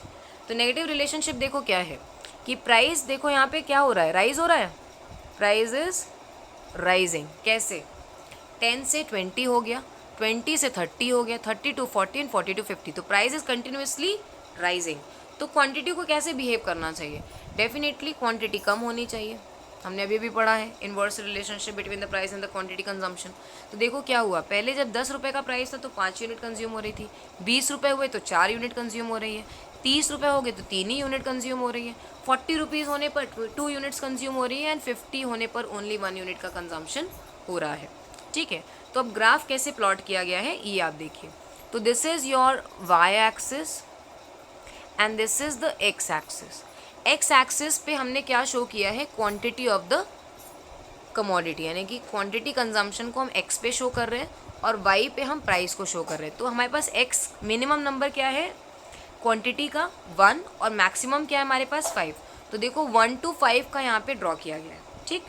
तो नेगेटिव रिलेशनशिप देखो क्या है कि प्राइस, देखो यहाँ पे क्या हो रहा है, राइज हो रहा है, प्राइस इज राइजिंग। कैसे, 10 से 20 हो गया, 20 से 30 हो गया, 30 to 40 एंड 40 to 50, तो प्राइस इज कंटिन्यूसली राइजिंग। तो क्वांटिटी को कैसे बिहेव करना चाहिए, डेफिनेटली क्वांटिटी कम होनी चाहिए। हमने अभी भी पढ़ा है inverse relationship between the price and the quantity consumption. तो देखो क्या हुआ, पहले जब 10 रुपये का प्राइस था तो 5 यूनिट कंज्यूम हो रही थी, 20 रुपये हुए तो 4 यूनिट कंज्यूम हो रही है, 30 रुपये हो गए तो 3 ही यूनिट कंज्यूम हो रही है, 40 रुपीज़ होने पर 2 यूनिट्स कंज्यूम हो रही है, एंड 50 होने पर ओनली 1 यूनिट का कंजम्पशन हो रहा है। ठीक है, तो अब ग्राफ कैसे प्लॉट किया गया है ये आप देखिए। तो this is your Y axis and this is the X axis. X axis पे हमने क्या शो किया है, क्वांटिटी ऑफ द कमोडिटी, यानी कि क्वांटिटी कंजम्पशन को हम एक्स पे शो कर रहे हैं और वाई पे हम प्राइस को शो कर रहे हैं। तो हमारे पास एक्स मिनिमम नंबर क्या है क्वांटिटी का 1 और मैक्सिमम क्या है हमारे पास 5। तो देखो 1 to 5 का यहाँ पे ड्रॉ किया गया है। ठीक,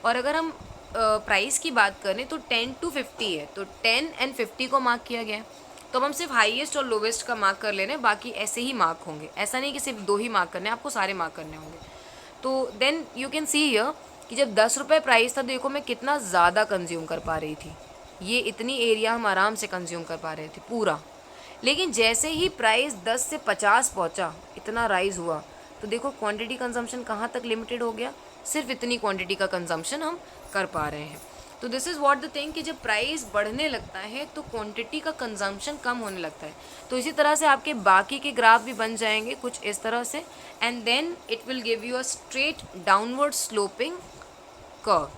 और अगर हम प्राइस की बात करें तो 10 to 50 है, तो 10 and 50 को मार्क किया गया है। तो अब हम सिर्फ हाईएस्ट और लोवेस्ट का मार्क कर ले रहे हैं, बाकी ऐसे ही मार्क होंगे, ऐसा नहीं कि सिर्फ 2 ही मार्क करने हैं, आपको सारे मार्क करने होंगे। तो then you can see here कि जब 10 रुपये प्राइस था, देखो मैं कितना ज़्यादा कंज्यूम कर पा रही थी, ये इतनी एरिया हम आराम से कंज्यूम कर पा रहे थे पूरा। लेकिन जैसे ही प्राइस 10 से 50 पहुंचा, इतना राइज हुआ, तो देखो क्वांटिटी कंजम्पशन कहाँ तक लिमिटेड हो गया, सिर्फ इतनी क्वांटिटी का कंजम्पशन हम कर पा रहे हैं। तो this is what the thing कि जब प्राइस बढ़ने लगता है तो क्वांटिटी का कंजम्पशन कम होने लगता है। तो इसी तरह से आपके बाकी के ग्राफ भी बन जाएंगे कुछ इस तरह से, and then it will give you a straight downward sloping curve.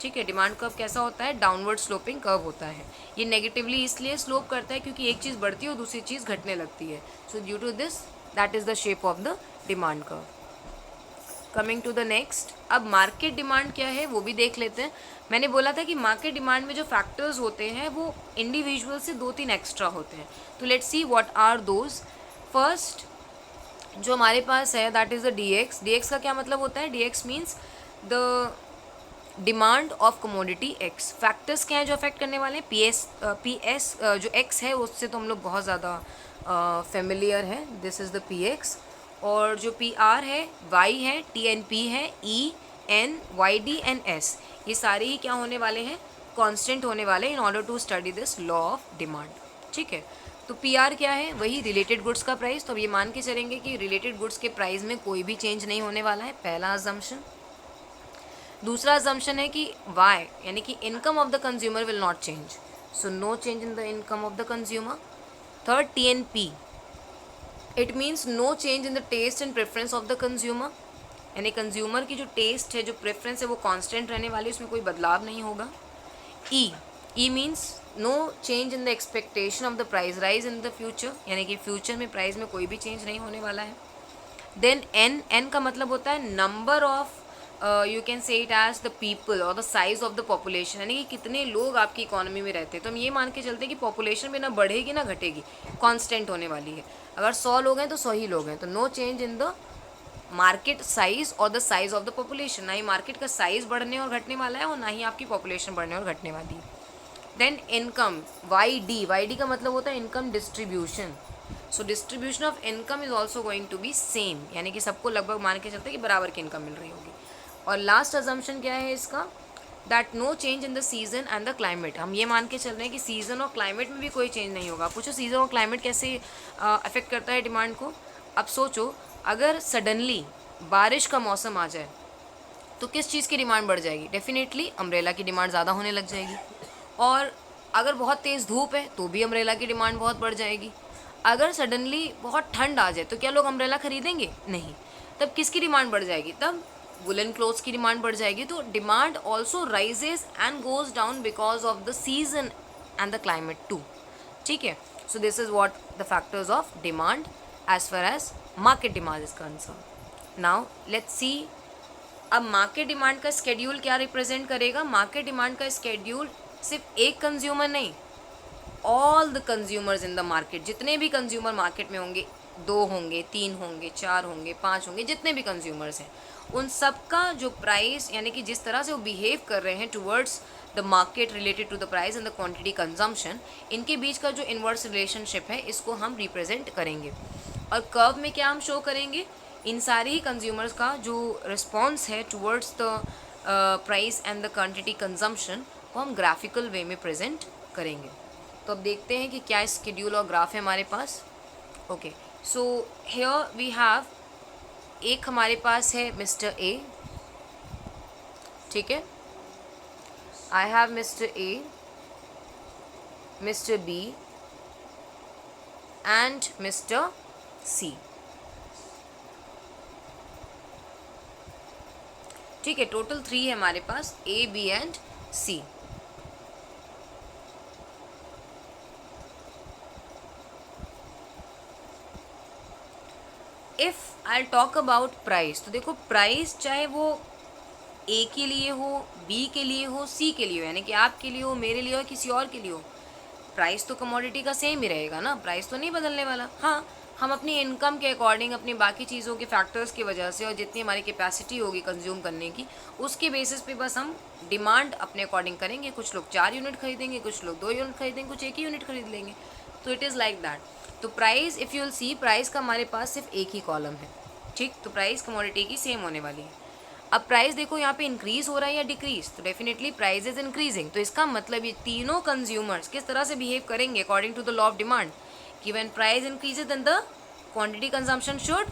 ठीक है, डिमांड कर्व कैसा होता है, डाउनवर्ड स्लोपिंग कर्व होता है। ये नेगेटिवली इसलिए स्लोप करता है क्योंकि एक चीज़ बढ़ती है और दूसरी चीज़ घटने लगती है। So due to this that is the shape of the demand curve. Coming to the next, अब मार्केट डिमांड क्या है वो भी देख लेते हैं। मैंने बोला था कि मार्केट डिमांड में जो फैक्टर्स होते हैं वो इंडिविजुअल से 2-3 एक्स्ट्रा होते हैं। तो let's see what are those. First जो हमारे पास है that is the D X. D X का क्या मतलब होता है, D X means the demand of commodity X. Factors क्या हैं जो अफेक्ट करने वाले हैं, पी एस जो एक्स है उससे तो हम लोग बहुत ज़्यादा फेमिलियर है, this is the P X. और जो पी आर है, वाई है, टी एन पी है, E N Y D N S, ये सारे ही क्या होने वाले हैं, कांस्टेंट होने वाले in order to study this law of demand. ठीक है, तो पी आर क्या है, वही रिलेटेड गुड्स का प्राइस। तो अब ये मान के चलेंगे कि रिलेटेड गुड्स के प्राइस में कोई भी चेंज नहीं होने वाला है, पहला अजम्पशन। दूसरा अजम्पशन है कि वाई यानी कि income of the consumer will not change, so no change in the income of the consumer. Third T N P, it means no change in the taste and preference of the consumer, यानी consumer की जो test है, जो preference है वो constant रहने वाली, उसमें कोई बदलाव नहीं होगा। E, E means no change in the expectation of the price rise in the future, यानी कि फ्यूचर में प्राइस में कोई भी चेंज नहीं होने वाला है। देन एन, एन का मतलब होता है number of you can say it as the people और the size of the population, यानी कि कितने लोग आपकी इकोनॉमी में रहते हैं। तो हम ये मान के चलते हैं कि पॉपुलेशन भी ना बढ़ेगी ना घटेगी, कांस्टेंट होने वाली है। अगर 100 लोग हैं तो 100 ही लोग हैं, तो no change in the market size और the size of the population. ना ही मार्केट का साइज बढ़ने और घटने वाला है और ना ही आपकी पॉपुलेशन बढ़ने और घटने वाली है। देन इनकम, वाई डी का मतलब होता है income distribution. So distribution of income is also going to be same, यानी कि सबको लगभग मान के चलते हैं कि बराबर की इनकम मिल रही होगी। और लास्ट अजम्पशन क्या है इसका, that no change in the season and the climate. हम ये मान के चल रहे हैं कि सीजन और क्लाइमेट में भी कोई चेंज नहीं होगा। पूछो सीजन और क्लाइमेट कैसे अफेक्ट करता है डिमांड को। अब सोचो, अगर सडनली बारिश का मौसम आ जाए तो किस चीज़ की डिमांड बढ़ जाएगी? डेफिनेटली अम्ब्रेला की डिमांड ज़्यादा होने लग जाएगी। और अगर बहुत तेज़ धूप है तो भी अम्ब्रेला की डिमांड बहुत बढ़ जाएगी। अगर सडनली बहुत ठंड आ जाए तो क्या लोग अम्ब्रेला खरीदेंगे? नहीं। तब किसकी डिमांड बढ़ जाएगी? तब वुलन क्लोथ्स की डिमांड बढ़ जाएगी। तो demand also rises and goes down because of the season and the climate too. ठीक है, so this is what the factors of demand as far as market demand is concern. Now let's see, अब market demand का schedule क्या represent करेगा? Market demand का schedule सिर्फ एक consumer नहीं, all the consumers in the market, जितने भी कंज्यूमर मार्केट में होंगे, 2 होंगे, 3 होंगे, 4 होंगे, 5 होंगे, जितने भी कंज्यूमर्स हैं, उन सब का जो प्राइस, यानी कि जिस तरह से वो बिहेव कर रहे हैं towards the market related to the price and the quantity consumption, इनके बीच का जो इन्वर्स रिलेशनशिप है इसको हम रिप्रेजेंट करेंगे। और कर्व में क्या हम शो करेंगे? इन सारे ही कंज्यूमर्स का जो रिस्पॉन्स है towards the price and the quantity consumption वो हम ग्राफिकल वे में प्रेजेंट करेंगे। तो अब देखते हैं कि क्या स्केड्यूल और ग्राफ है हमारे पास। Okay, so here we have, एक हमारे पास है मिस्टर ए, ठीक है, I have mister A, mister B and mister C. ठीक है, टोटल 3 है हमारे पास, A, B and C. If I talk about price, तो देखो प्राइस चाहे वो ए के लिए हो, बी के लिए हो, सी के लिए हो, यानी कि आपके लिए हो, मेरे लिए हो, किसी और के लिए हो, प्राइस तो कमोडिटी का सेम ही रहेगा ना, प्राइस तो नहीं बदलने वाला। हाँ, हम अपनी इनकम के अकॉर्डिंग, अपनी बाकी चीज़ों के फैक्टर्स की वजह से और जितनी हमारी कैपेसिटी होगी कंज्यूम करने की, उसके बेसिस पे बस हम डिमांड अपने अकॉर्डिंग करेंगे। कुछ लोग 4 यूनिट खरीदेंगे, कुछ लोग 2 यूनिट खरीदेंगे, कुछ 1 ही यूनिट खरीद लेंगे। तो इट इज़ लाइक दैट। तो price, if you will C, price का हमारे पास सिर्फ एक ही कॉलम है, ठीक। तो प्राइस कमोडिटी की सेम होने वाली है। अब प्राइस देखो यहाँ पे इंक्रीज हो रहा है या डिक्रीज, तो डेफिनेटली प्राइस इज इंक्रीजिंग। तो इसका मतलब ये तीनों कंज्यूमर्स किस तरह से बिहेव करेंगे according to the law of demand, कि when price increases then the quantity consumption should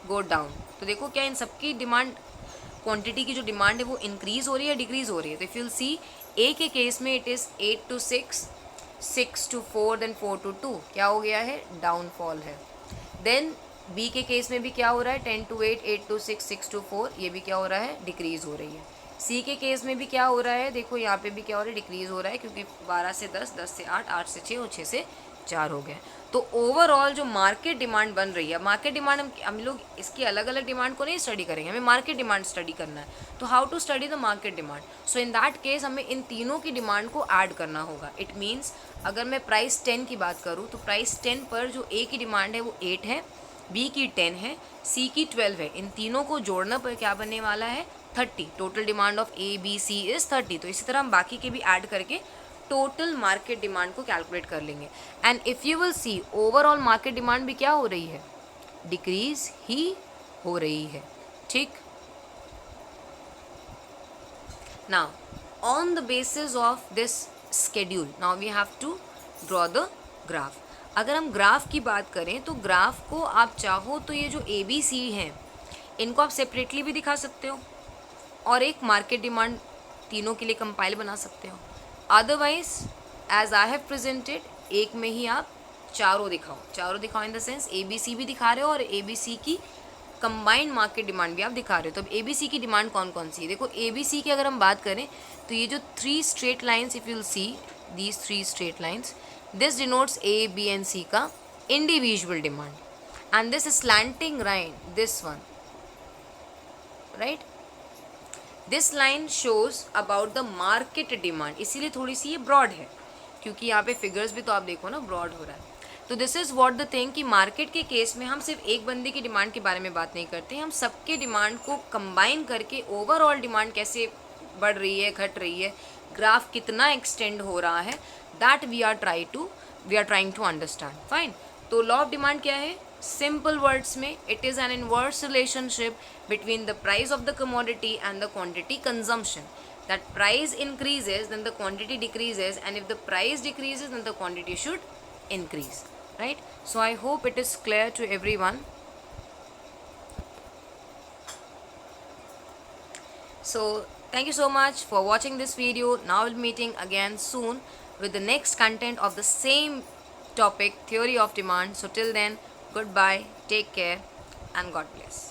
go down. तो देखो क्या इन सबकी डिमांड, क्वांटिटी की जो डिमांड है वो इंक्रीज हो रही है या डिक्रीज हो रही है? तो इफ यूल सी, ए के केस में it is 8 to 6, 6 to 4, then 4 to 2, क्या हो गया है? डाउनफॉल है। देन बी के केस में भी क्या हो रहा है? 10 to 8, 8 to 6, 6 to 4, ये भी क्या हो रहा है? डिक्रीज हो रही है। सी के केस में भी क्या हो रहा है? देखो यहाँ पे भी क्या हो रहा है? डिक्रीज हो रहा है, क्योंकि 12 से 10, 10 से 8, 8 से 6 और 6 से 4 हो गए। तो ओवरऑल जो मार्केट डिमांड बन रही है, मार्केट डिमांड हम लोग इसकी अलग अलग डिमांड को नहीं स्टडी करेंगे, हमें मार्केट डिमांड स्टडी करना है। तो how to study the market demand? So in that case हमें इन तीनों की डिमांड को ऐड करना होगा। इट मीन्स अगर मैं प्राइस 10 की बात करूँ तो प्राइस 10 पर जो ए की डिमांड है वो 8 है, बी की 10 है, सी की 12 है। इन तीनों को जोड़ना पर क्या बनने वाला है? 30। Total demand of A B C is 30। तो इसी तरह हम बाकी के भी ऐड करके टोटल मार्केट डिमांड को कैलकुलेट कर लेंगे। And if you will C, overall market demand भी क्या हो रही है? डिक्रीज ही हो रही है, ठीक। Now on the basis of this schedule, now we have to draw the graph. अगर हम ग्राफ की बात करें तो ग्राफ को आप चाहो तो ये जो ए बी सी हैं इनको आप सेपरेटली भी दिखा सकते हो और एक मार्केट डिमांड तीनों के लिए कंपाइल बना सकते हो। Otherwise as I have presented, एक में ही आप चारों दिखाओ in the sense A B C भी दिखा रहे हो और ए बी सी की कंबाइंड मार्केट डिमांड भी आप दिखा रहे हो। तो अब ए बी सी की डिमांड कौन कौन सी है? देखो ए बी सी की अगर हम बात करें तो ये जो 3 straight lines, if you will see these 3 straight lines, this denotes A B and C का individual demand, and this slanting line, this one right. This line shows about the market demand, इसीलिए थोड़ी सी ये broad है, क्योंकि यहाँ पे figures भी तो आप देखो ना ब्रॉड हो रहा है. तो this is what the thing कि मार्केट के केस में हम सिर्फ एक बंदे की डिमांड के बारे में बात नहीं करते, हम सबके डिमांड को कंबाइन करके ओवरऑल डिमांड कैसे बढ़ रही है, घट रही है, ग्राफ कितना एक्सटेंड हो रहा है, that we are trying to understand. Fine. तो लॉ ऑफ डिमांड क्या है? सिंपल वर्ड्स में it is an inverse relationship between the price of the commodity and the quantity consumption. That price increases, then the quantity decreases, and if the price decreases, then the quantity should increase. Right? So I hope it is clear to everyone. So thank you so much for watching this video. Now we'll be meeting again soon with the next content of the same topic, theory of demand. So till then, goodbye, take care, and God bless.